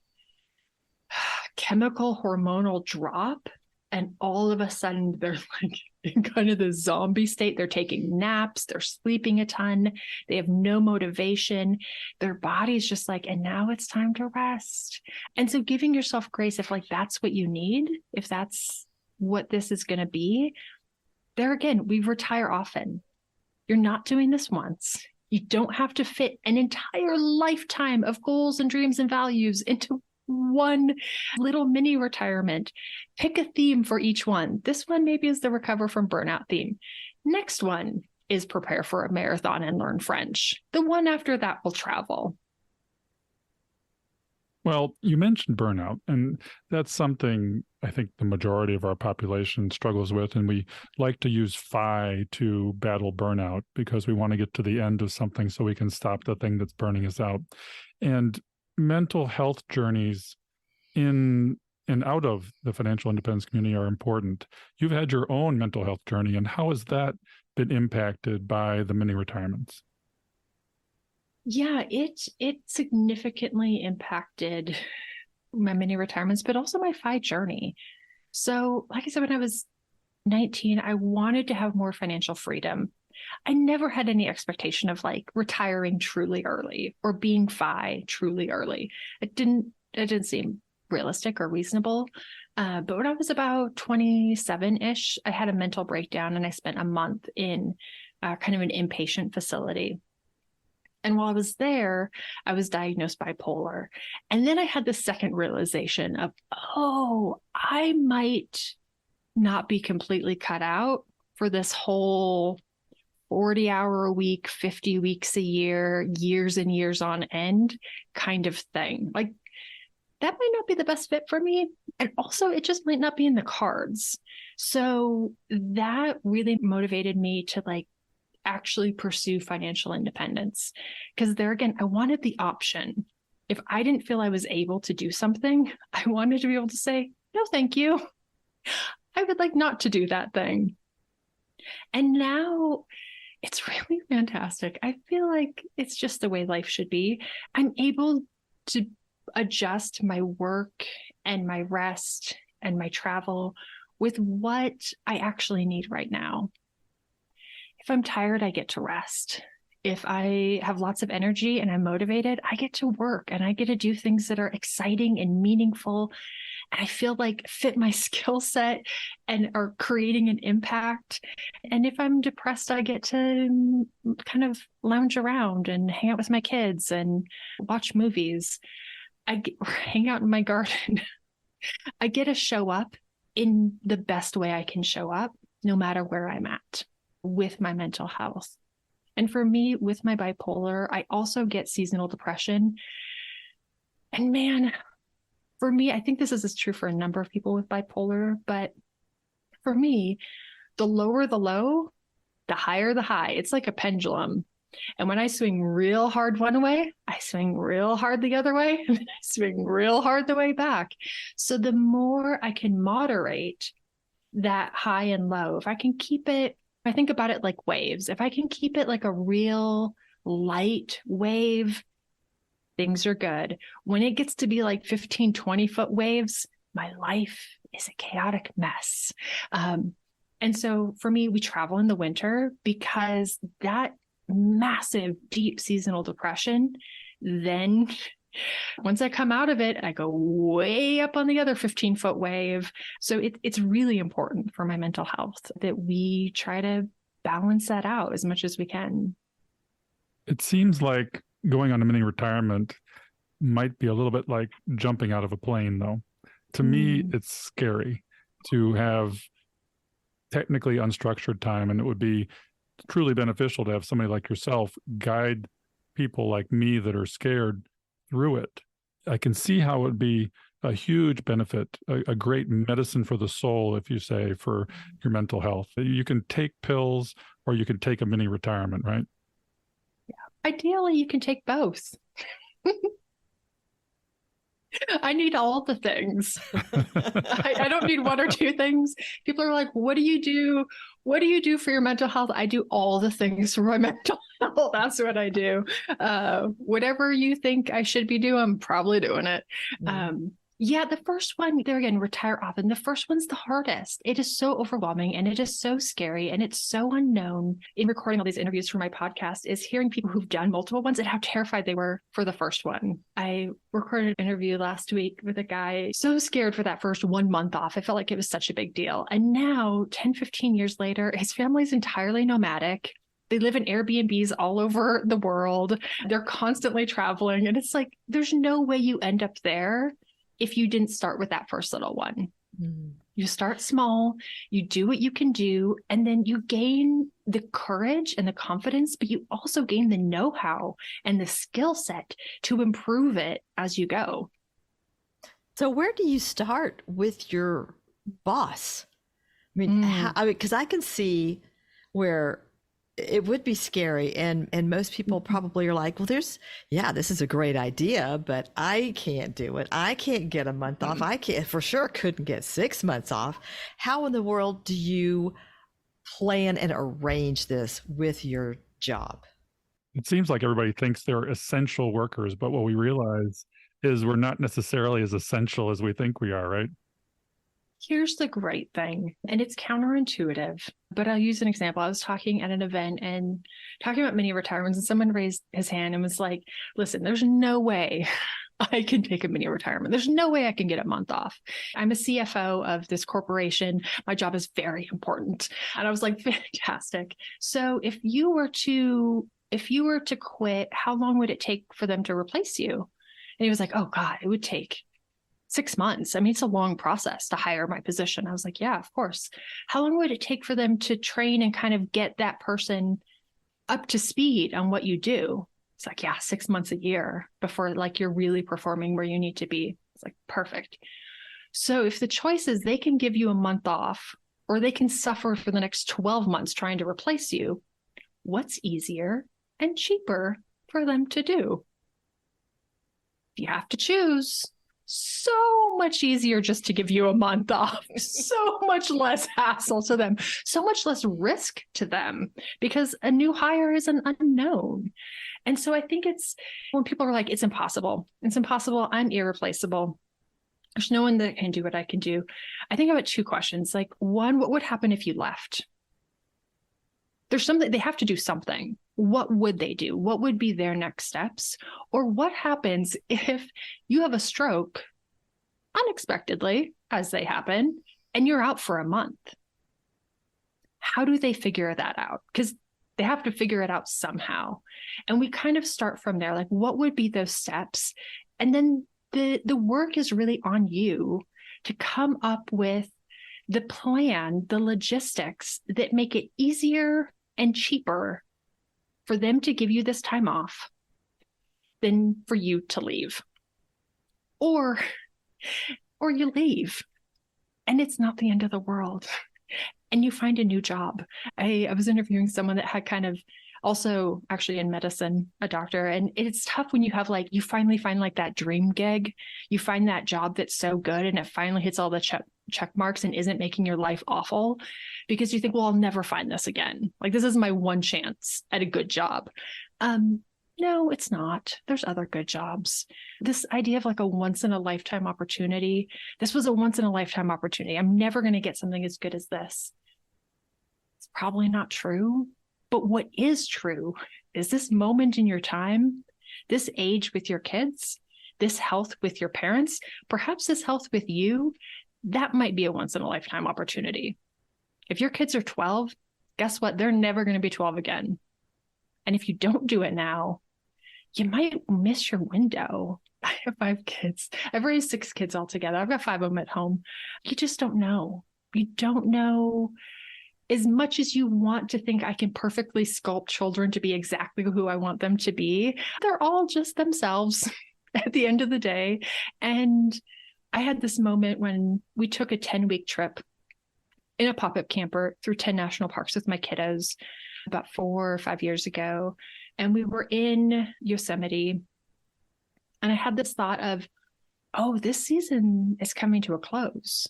chemical hormonal drop. And all of a sudden they're like in kind of the zombie state. They're taking naps, they're sleeping a ton, they have no motivation. Their body's just like, and now it's time to rest. And so giving yourself grace, if like that's what you need, if that's what this is going to be, there again, we retire often. You're not doing this once. You don't have to fit an entire lifetime of goals and dreams and values into one little mini retirement. Pick a theme for each one. This one maybe is the recover from burnout theme. Next one is prepare for a marathon and learn French. The one after that will travel. Well, you mentioned burnout, and that's something I think the majority of our population struggles with. And we like to use FI to battle burnout because we want to get to the end of something so we can stop the thing that's burning us out. And mental health journeys in and out of the financial independence community are important. You've had your own mental health journey, and how has that been impacted by the mini retirements? Yeah, it significantly impacted my mini retirements, but also my FI journey. So, like I said, when I was 19, I wanted to have more financial freedom. I never had any expectation of like retiring truly early or being FI truly early. It didn't seem realistic or reasonable. But when I was about 27-ish, I had a mental breakdown and I spent a month in kind of an inpatient facility. And while I was there, I was diagnosed bipolar. And then I had the second realization of, oh, I might not be completely cut out for this whole 40-hour a week, 50 weeks a year, years and years on end kind of thing. Like, that might not be the best fit for me. And also, it just might not be in the cards. So that really motivated me to like actually pursue financial independence. Because there again, I wanted the option. If I didn't feel I was able to do something, I wanted to be able to say, no, thank you. I would like not to do that thing. And now it's really fantastic. I feel like it's just the way life should be. I'm able to adjust my work and my rest and my travel with what I actually need right now. If I'm tired, I get to rest. If I have lots of energy and I'm motivated, I get to work and I get to do things that are exciting and meaningful. And I feel like fit my skill set and are creating an impact. And if I'm depressed, I get to kind of lounge around and hang out with my kids and watch movies. Hang out in my garden. I get to show up in the best way I can show up, no matter where I'm at with my mental health. And for me, with my bipolar, I also get seasonal depression. And man, for me, I think this is true for a number of people with bipolar, but for me, the lower the low, the higher the high. It's like a pendulum. And when I swing real hard one way, I swing real hard the other way, and then I swing real hard the way back. So the more I can moderate that high and low, if I can keep it, I think about it like waves. If I can keep it like a real light wave, things are good. When it gets to be like 15, 20-foot waves, my life is a chaotic mess. And so for me, we travel in the winter because that massive, deep seasonal depression, then once I come out of it, I go way up on the other 15-foot wave. So it's really important for my mental health that we try to balance that out as much as we can. It seems like going on a mini retirement might be a little bit like jumping out of a plane, though. To me, it's scary to have technically unstructured time, and it would be truly beneficial to have somebody like yourself guide people like me that are scared through it. I can see how it would be a huge benefit, a great medicine for the soul, if you say, for your mental health. You can take pills or you can take a mini retirement, right? Yeah. Ideally, you can take both. I need all the things. I don't need one or two things. People are like, what do you do? What do you do for your mental health? I do all the things for my mental health. That's what I do. Whatever you think I should be doing, I'm probably doing it. Yeah, the first one, there again, retire often. The first one's the hardest. It is so overwhelming and it is so scary and it's so unknown. In recording all these interviews for my podcast is hearing people who've done multiple ones and how terrified they were for the first one. I recorded an interview last week with a guy so scared for that first 1 month off. I felt like it was such a big deal. And now 10, 15 years later, his family's entirely nomadic. They live in Airbnbs all over the world. They're constantly traveling. And it's like, there's no way you end up there if you didn't start with that first little one. You start small, you do what you can do, and then you gain the courage and the confidence, but you also gain the know-how and the skill set to improve it as you go. So where do you start with your boss? I mean, because I can see where it would be scary, and most people probably are like, well, this is a great idea, but I can't do it. I can't get a month off. I can't, for sure, couldn't get 6 months off. How in the world do you plan and arrange this with your job? It seems like everybody thinks they're essential workers, but what we realize is we're not necessarily as essential as we think we are, right? Here's the great thing, and it's counterintuitive, but I'll use an example. I was talking at an event and talking about mini retirements, and someone raised his hand and was like, listen, there's no way I can take a mini retirement. There's no way I can get a month off. I'm a CFO of this corporation. My job is very important. And I was like, fantastic. So if you were to quit, how long would it take for them to replace you? And he was like, oh God, it would take 6 months. I mean, it's a long process to hire my position. I was like, yeah, of course. How long would it take for them to train and kind of get that person up to speed on what you do? It's like, yeah, 6 months, a year before like you're really performing where you need to be. It's like, perfect. So if the choice is they can give you a month off or they can suffer for the next 12 months trying to replace you, what's easier and cheaper for them to do? If you have to choose, so much easier just to give you a month off, so much less hassle to them, so much less risk to them because a new hire is an unknown. And so I think it's when people are like, it's impossible. It's impossible. I'm irreplaceable. There's no one that can do what I can do. I think about two questions. Like one, what would happen if you left? There's something, they have to do something. What would they do? What would be their next steps? Or what happens if you have a stroke unexpectedly, as they happen, and you're out for a month? How do they figure that out? Because they have to figure it out somehow. And we kind of start from there, like what would be those steps? And then the work is really on you to come up with the plan, the logistics that make it easier and cheaper for them to give you this time off than for you to leave. Or you leave and it's not the end of the world and you find a new job. I was interviewing someone that had kind of also actually in medicine, a doctor, and it's tough when you have like, you finally find like that dream gig, you find that job that's so good and it finally hits all the check marks and isn't making your life awful because you think, well, I'll never find this again. Like this is my one chance at a good job. No, it's not. There's other good jobs. This idea of like a once in a lifetime opportunity, this was a once in a lifetime opportunity. I'm never going to get something as good as this. It's probably not true. But what is true is this moment in your time, this age with your kids, this health with your parents, perhaps this health with you, that might be a once in a lifetime opportunity. If your kids are 12, guess what? They're never going to be 12 again. And if you don't do it now, you might miss your window. I have 5 kids. I've raised 6 kids altogether. I've got 5 of them at home. You just don't know. You don't know. As much as you want to think I can perfectly sculpt children to be exactly who I want them to be, they're all just themselves at the end of the day. And I had this moment when we took a 10-week trip in a pop-up camper through 10 national parks with my kiddos about 4 or 5 years ago. And we were in Yosemite. And I had this thought of, oh, this season is coming to a close.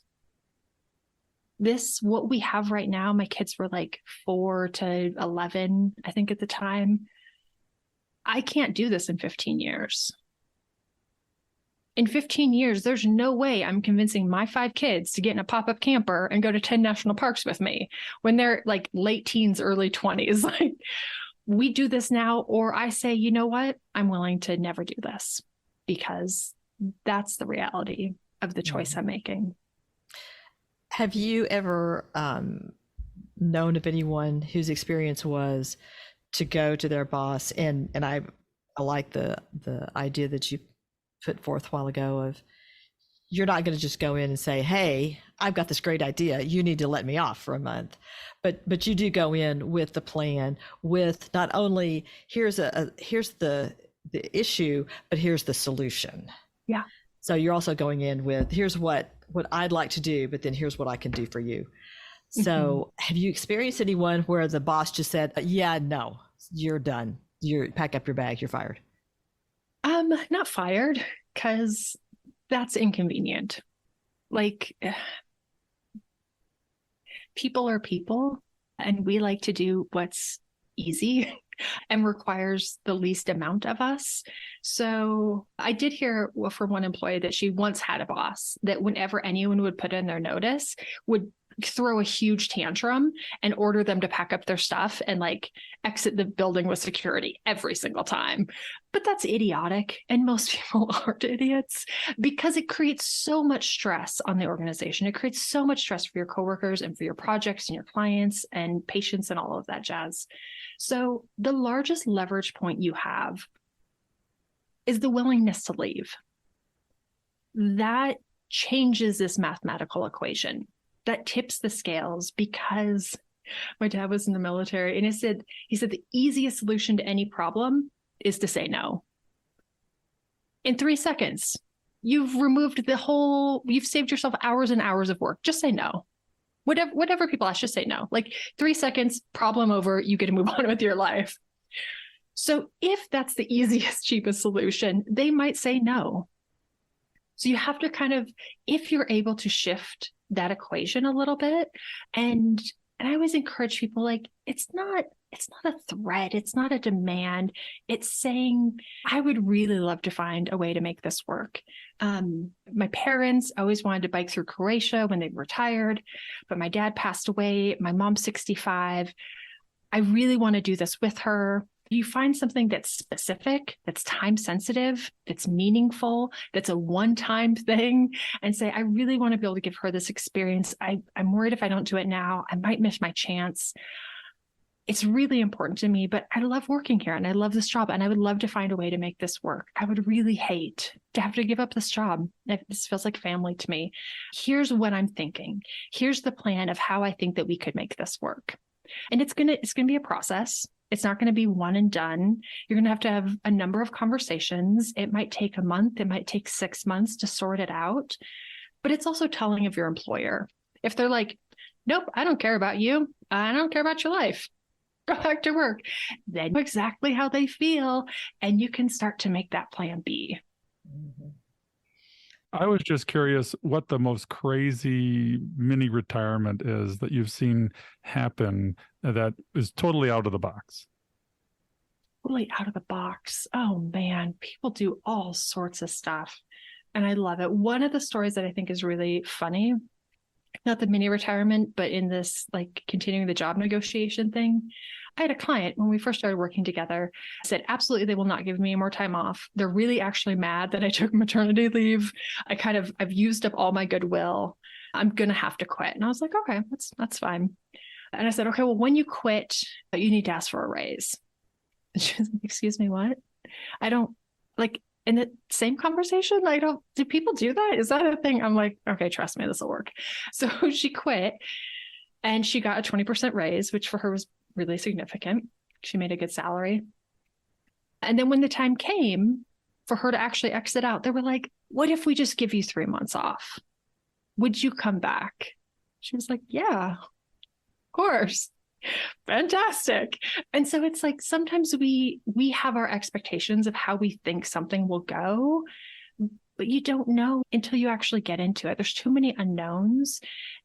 What we have right now, my kids were like 4 to 11, I think at the time. I can't do this in 15 years. In 15 years, there's no way I'm convincing my 5 kids to get in a pop-up camper and go to 10 national parks with me when they're like late teens, early 20s. Like we do this now, or I say, you know what? I'm willing to never do this because that's the reality of the choice I'm making. Have you ever known of anyone whose experience was to go to their boss and I like the idea that you put forth a while ago of you're not going to just go in and say, hey, I've got this great idea, you need to let me off for a month, but you do go in with the plan, with not only here's the issue, but here's the solution. Yeah. So you're also going in with here's what I'd like to do, but then here's what I can do for you. So have you experienced anyone where the boss just said, yeah, no, you're done. You pack up your bag, you're fired? Not fired, because that's inconvenient. Like people are people, and we like to do what's easy and requires the least amount of us. So I did hear from one employee that she once had a boss that whenever anyone would put in their notice would throw a huge tantrum and order them to pack up their stuff and like exit the building with security every single time. But that's idiotic. And most people aren't idiots because it creates so much stress on the organization. It creates so much stress for your coworkers and for your projects and your clients and patients and all of that jazz. So the largest leverage point you have is the willingness to leave. That changes this mathematical equation. That tips the scales, because my dad was in the military and he said the easiest solution to any problem is to say no. In 3 seconds, you've saved yourself hours and hours of work. Just say no. Whatever people ask, just say no. Like 3 seconds, problem over, you get to move on with your life. So if that's the easiest, cheapest solution, they might say no. So you have to kind of, if you're able to shift that equation a little bit, and I always encourage people, like, it's not a threat, it's not a demand. It's saying, I would really love to find a way to make this work. My parents always wanted to bike through Croatia when they retired, but my dad passed away. My mom's 65. I really want to do this with her. You find something that's specific, that's time sensitive, that's meaningful, that's a one-time thing, and say, I really want to be able to give her this experience. I'm worried if I don't do it now, I might miss my chance. It's really important to me, but I love working here and I love this job and I would love to find a way to make this work. I would really hate to have to give up this job. This feels like family to me. Here's what I'm thinking. Here's the plan of how I think that we could make this work. And it's gonna be a process. It's not going to be one and done. You're going to have a number of conversations. It might take a month. It might take 6 months to sort it out. But it's also telling of your employer. If they're like, nope, I don't care about you. I don't care about your life. Go back to work. Then you know exactly how they feel. And you can start to make that plan B. Mm-hmm. I was just curious what the most crazy mini retirement is that you've seen happen that is totally out of the box. Totally out of the box. Oh man, people do all sorts of stuff. And I love it. One of the stories that I think is really funny, not the mini retirement, but in this like continuing the job negotiation thing. I had a client when we first started working together said, absolutely, they will not give me more time off. They're really actually mad that I took maternity leave. I've used up all my goodwill. I'm going to have to quit. And I was like, okay, that's fine. And I said, okay, well, when you quit, you need to ask for a raise. And she was like, excuse me, what? I don't like in the same conversation. Do people do that? Is that a thing? I'm like, okay, trust me, this will work. So she quit and she got a 20% raise, which for her was really significant. She made a good salary. And then when the time came for her to actually exit out, they were like, what if we just give you 3 months off? Would you come back? She was like, yeah, of course. Fantastic. And so it's like, sometimes we have our expectations of how we think something will go, but you don't know until you actually get into it. There's too many unknowns,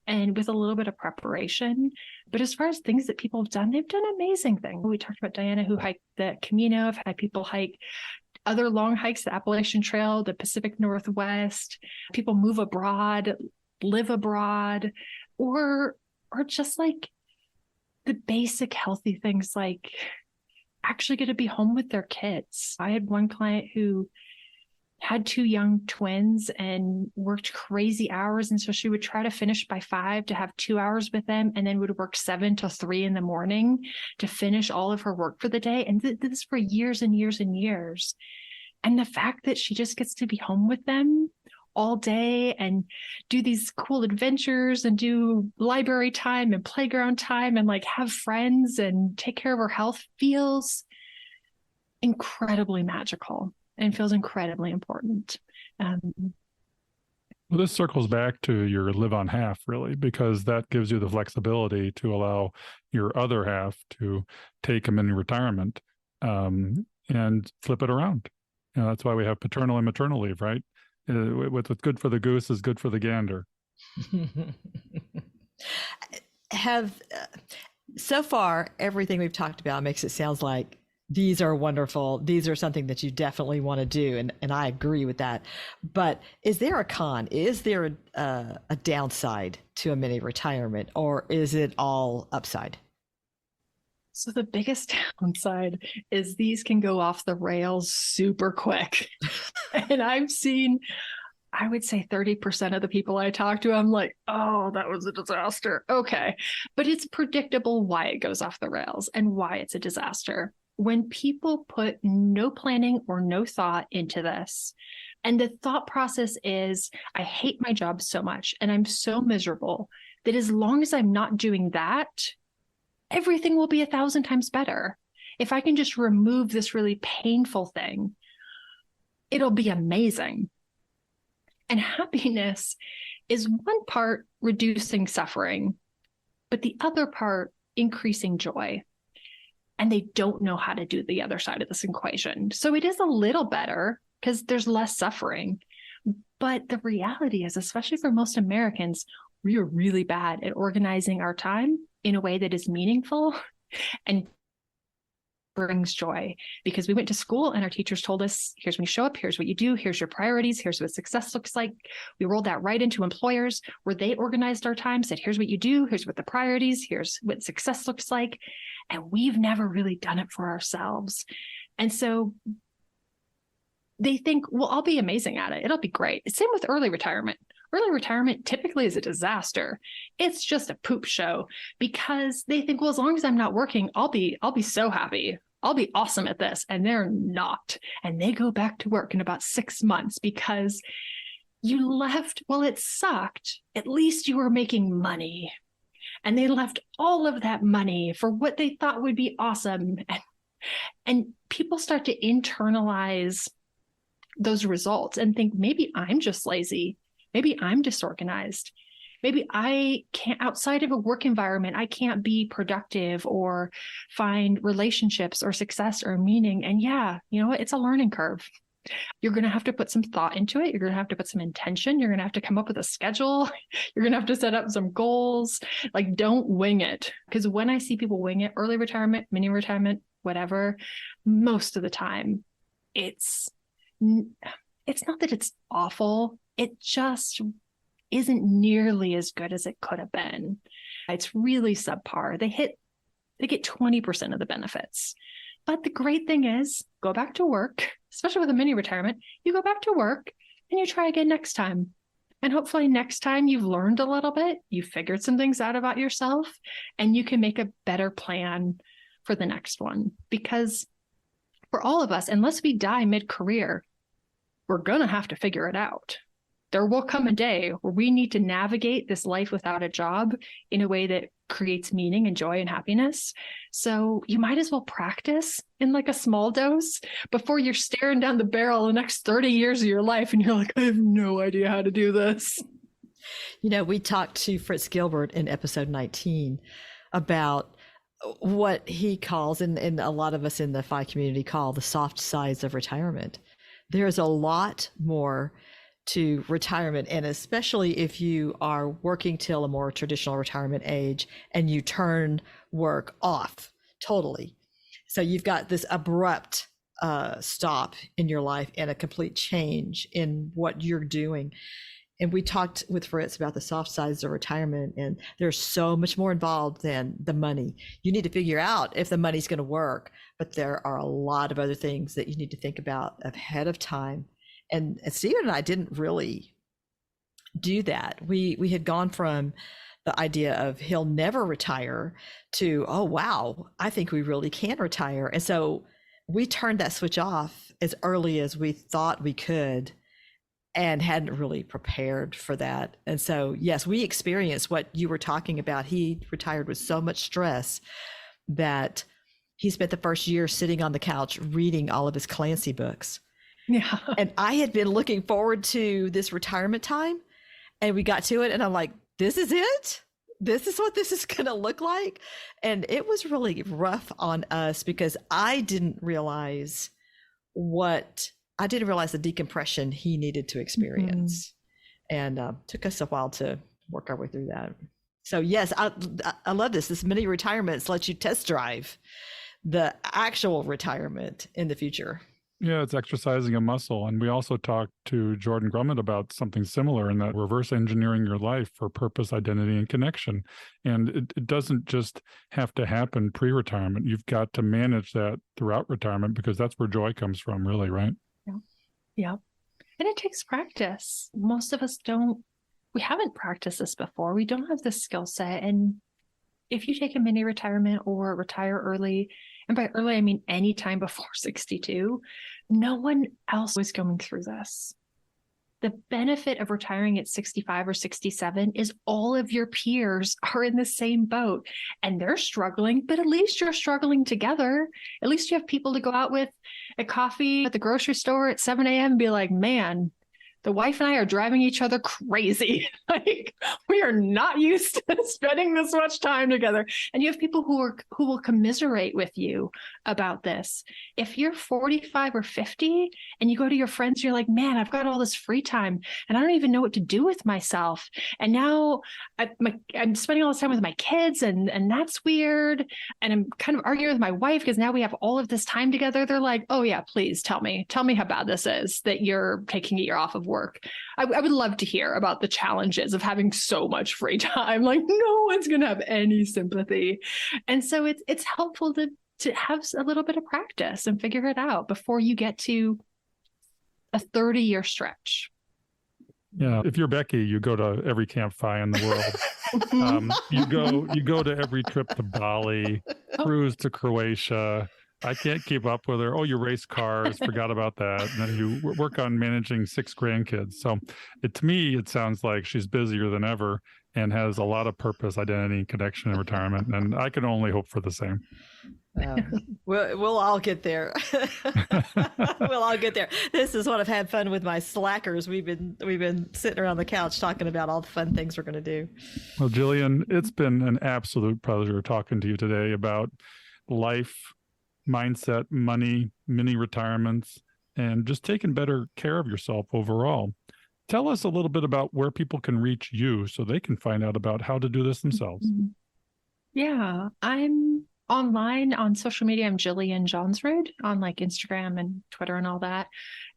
and with a little bit of preparation. But as far as things that people have done, they've done amazing things. We talked about Diana, who hiked the Camino. I've had people hike other long hikes, the Appalachian Trail, the Pacific Northwest. People move abroad, live abroad, or just like the basic healthy things, like actually get to be home with their kids. I had one client who had 2 young twins and worked crazy hours. And so she would try to finish by 5 to have 2 hours with them, and then would work 7 till 3 in the morning to finish all of her work for the day. And this for years and years and years. And the fact that she just gets to be home with them all day and do these cool adventures and do library time and playground time and like have friends and take care of her health feels incredibly magical and feels incredibly important. Well, this circles back to your live on half, really, because that gives you the flexibility to allow your other half to take a mini retirement and flip it around. That's why we have paternal and maternal leave, right? What's good for the goose is good for the gander. So far, everything we've talked about makes it sound like These are wonderful. These are something that you definitely want to do. And I agree with that. But is there a con? Is there a downside to a mini retirement, or is it all upside? So the biggest downside is these can go off the rails super quick. And I've seen, I would say 30% of the people I talk to, I'm like, oh, that was a disaster. Okay. But it's predictable why it goes off the rails and why it's a disaster. When people put no planning or no thought into this, and the thought process is, I hate my job so much and I'm so miserable that as long as I'm not doing that, everything will be 1,000 times better. If I can just remove this really painful thing, it'll be amazing. And happiness is one part reducing suffering, but the other part increasing joy. And they don't know how to do the other side of this equation. So it is a little better because there's less suffering. But the reality is, especially for most Americans, we are really bad at organizing our time in a way that is meaningful and brings joy, because we went to school and our teachers told us, here's when you show up, here's what you do, here's your priorities, here's what success looks like. We rolled that right into employers where they organized our time, said, here's what you do, here's what the priorities, here's what success looks like. And we've never really done it for ourselves. And so they think, well, I'll be amazing at it. It'll be great. Same with early retirement. Early retirement typically is a disaster. It's just a poop show because they think, well, as long as I'm not working, I'll be so happy. I'll be awesome at this. And they're not. And they go back to work in about 6 months because you left, well, it sucked. At least you were making money. And they left all of that money for what they thought would be awesome. And people start to internalize those results and think, maybe I'm just lazy. Maybe I'm disorganized. Maybe I can't, outside of a work environment, I can't be productive or find relationships or success or meaning. And yeah, you know what? It's a learning curve. You're going to have to put some thought into it. You're going to have to put some intention. You're going to have to come up with a schedule. You're going to have to set up some goals. Like, don't wing it. Because when I see people wing it, early retirement, mini retirement, whatever, most of the time, it's not that it's awful. It just isn't nearly as good as it could have been. It's really subpar. They get 20% of the benefits. But the great thing is, go back to work, especially with a mini retirement, you go back to work and you try again next time. And hopefully next time you've learned a little bit, you've figured some things out about yourself, and you can make a better plan for the next one. Because for all of us, unless we die mid-career, we're going to have to figure it out. There will come a day where we need to navigate this life without a job in a way that creates meaning and joy and happiness. So you might as well practice in like a small dose before you're staring down the barrel the next 30 years of your life and you're like, I have no idea how to do this. You know, we talked to Fritz Gilbert in episode 19 about what he calls, and a lot of us in the FI community call, the soft sides of retirement. There's a lot more to retirement, and especially if you are working till a more traditional retirement age and you turn work off totally. So you've got this abrupt stop in your life and a complete change in what you're doing. And we talked with Fritz about the soft sides of retirement, and there's so much more involved than the money. You need to figure out if the money's going to work, but there are a lot of other things that you need to think about ahead of time. And Stephen and I didn't really do that. We had gone from the idea of he'll never retire to, oh, wow, I think we really can retire. And so we turned that switch off as early as we thought we could and hadn't really prepared for that. And so, yes, we experienced what you were talking about. He retired with so much stress that he spent the first year sitting on the couch reading all of his Clancy books. Yeah. And I had been looking forward to this retirement time, and we got to it and I'm like, this is it? This is what this is going to look like? And it was really rough on us because I didn't realize the decompression he needed to experience. Mm-hmm. And took us a while to work our way through that. So yes, I love this. This mini retirements lets you test drive the actual retirement in the future. Yeah, it's exercising a muscle. And we also talked to Jordan Grummett about something similar in that reverse engineering your life for purpose, identity, and connection. And it doesn't just have to happen pre-retirement. You've got to manage that throughout retirement because that's where joy comes from, really, right? Yeah. Yeah. And it takes practice. Most of us we haven't practiced this before. We don't have the skill set. And if you take a mini retirement or retire early, and by early, I mean any time before 62, no one else was going through this. The benefit of retiring at 65 or 67 is all of your peers are in the same boat and they're struggling, but at least you're struggling together. At least you have people to go out with at coffee at the grocery store at 7 a.m. and be like, man, the wife and I are driving each other crazy. Like, we are not used to spending this much time together. And you have people who will commiserate with you about this. If you're 45 or 50 and you go to your friends, you're like, man, I've got all this free time and I don't even know what to do with myself. And now I'm spending all this time with my kids and that's weird. And I'm kind of arguing with my wife because now we have all of this time together. They're like, oh yeah, please tell me how bad this is that you're taking a year off of work. I would love to hear about the challenges of having so much free time. Like, no one's going to have any sympathy. And so it's helpful to have a little bit of practice and figure it out before you get to a 30-year stretch. Yeah. If you're Becky, you go to every campfire in the world. You go to every trip to Bali, cruise to Croatia. I can't keep up with her. Oh, you race cars. Forgot about that. And then you work on managing 6 grandkids. So to me, it sounds like she's busier than ever and has a lot of purpose, identity, connection in retirement. And I can only hope for the same. We'll all get there. We'll all get there. This is what I've had fun with my slackers. We've been sitting around the couch talking about all the fun things we're going to do. Well, Jillian, it's been an absolute pleasure talking to you today about life, mindset, money, mini retirements, and just taking better care of yourself overall. Tell us a little bit about where people can reach you so they can find out about how to do this themselves. Yeah, I'm online on social media. I'm Jillian Johnsrud on like Instagram and Twitter and all that.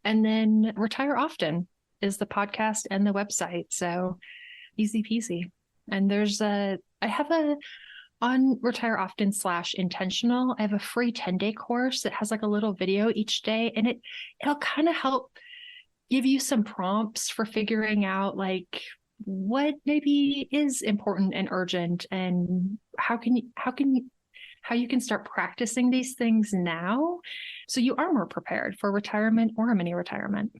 And then Retire Often is the podcast and the website. So easy peasy. And on Retire Often /intentional, I have a free 10-day course that has like a little video each day, and it'll kind of help give you some prompts for figuring out like what maybe is important and urgent, and how you can start practicing these things now so you are more prepared for retirement or a mini retirement.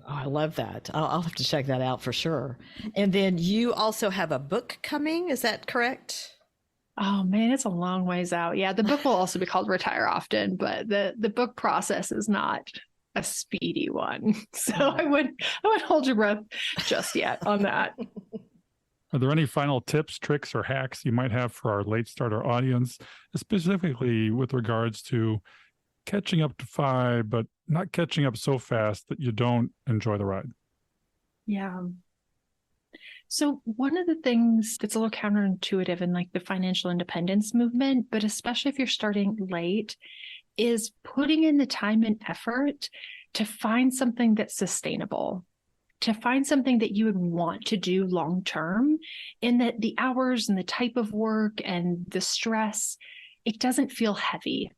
Oh, I love that. I'll have to check that out for sure. And then you also have a book coming. Is that correct? Oh man, it's a long ways out. Yeah, the book will also be called Retire Often, but the book process is not a speedy one. So I would hold your breath just yet on that. Are there any final tips, tricks, or hacks you might have for our late starter audience, specifically with regards to catching up to 5, but not catching up so fast that you don't enjoy the ride? Yeah. So one of the things that's a little counterintuitive in like the financial independence movement, but especially if you're starting late, is putting in the time and effort to find something that's sustainable, to find something that you would want to do long term, in that the hours and the type of work and the stress, it doesn't feel heavy,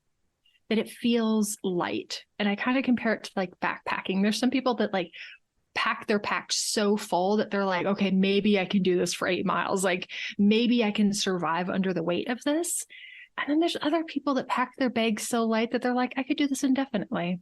that it feels light. And I kind of compare it to like backpacking. There's some people that like pack their pack so full that they're like, okay, maybe I can do this for 8 miles. Like maybe I can survive under the weight of this. And then there's other people that pack their bags so light that they're like, I could do this indefinitely.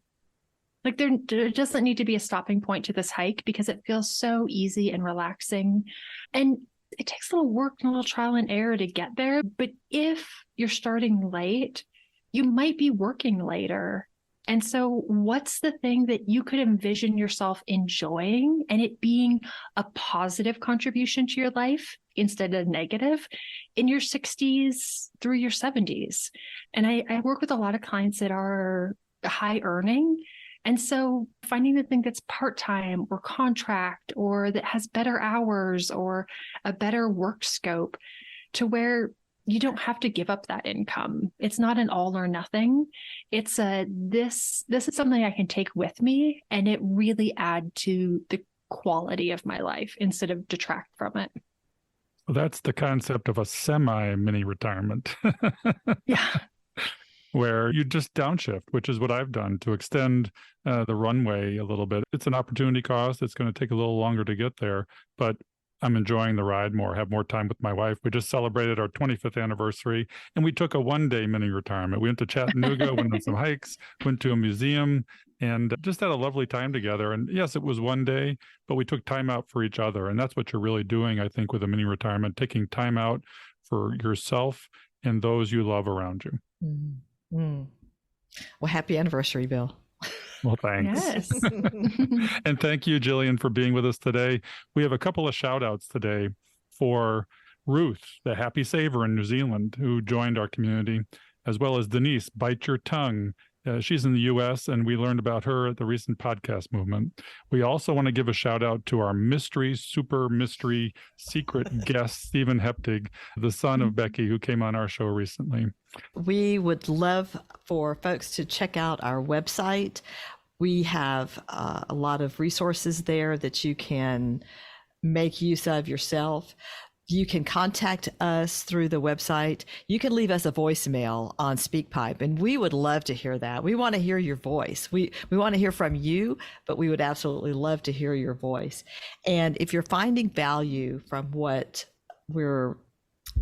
Like there doesn't need to be a stopping point to this hike because it feels so easy and relaxing. And it takes a little work and a little trial and error to get there. But if you're starting late, you might be working later. And so what's the thing that you could envision yourself enjoying and it being a positive contribution to your life instead of negative in your 60s through your 70s? And I work with a lot of clients that are high earning. And so finding the thing that's part-time or contract or that has better hours or a better work scope to where you don't have to give up that income. It's not an all or nothing. It's this is something I can take with me, and it really add to the quality of my life instead of detract from it. Well, that's the concept of a semi-mini retirement. Yeah. Where you just downshift, which is what I've done to extend the runway a little bit. It's an opportunity cost. It's going to take a little longer to get there, but I'm enjoying the ride more, have more time with my wife. We just celebrated our 25th anniversary, and we took a one-day mini retirement. We went to Chattanooga, went on some hikes, went to a museum, and just had a lovely time together. And yes, it was one day, but we took time out for each other. And that's what you're really doing, I think, with a mini retirement, taking time out for yourself and those you love around you. Mm-hmm. Well, happy anniversary, Bill. Well, thanks. Yes. And thank you, Jillian, for being with us today. We have a couple of shout outs today for Ruth, the happy saver in New Zealand, who joined our community, as well as Denise, Bite Your Tongue. She's in the U.S., and we learned about her at the recent podcast movement. We also want to give a shout out to our super mystery secret guest, Stephen Heptig, the son of Becky, who came on our show recently. We would love for folks to check out our website. We have a lot of resources there that you can make use of yourself. You can contact us through the website. You can leave us a voicemail on SpeakPipe, and we would love to hear that. We want to hear your voice. We want to hear from you, but we would absolutely love to hear your voice. And if you're finding value from what we're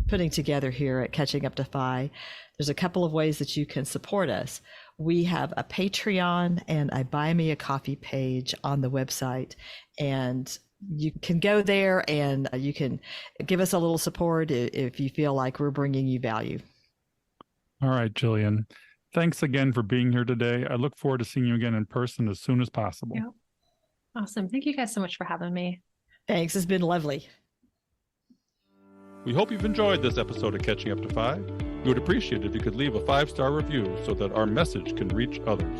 putting together here at Catching Up to Fi, there's a couple of ways that you can support us. We have a Patreon and a Buy Me a Coffee page on the website, and you can go there and you can give us a little support if you feel like we're bringing you value. All right, Jillian. Thanks again for being here today. I look forward to seeing you again in person as soon as possible. Yeah. Awesome. Thank you guys so much for having me. Thanks. It's been lovely. We hope you've enjoyed this episode of Catching Up to Fi. We would appreciate it if you could leave a 5-star review so that our message can reach others.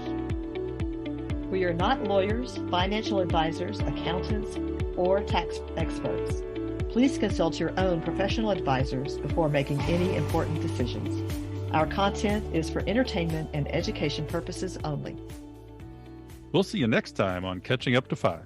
We are not lawyers, financial advisors, accountants, or tax experts. Please consult your own professional advisors before making any important decisions. Our content is for entertainment and education purposes only. We'll see you next time on Catching Up to Fi.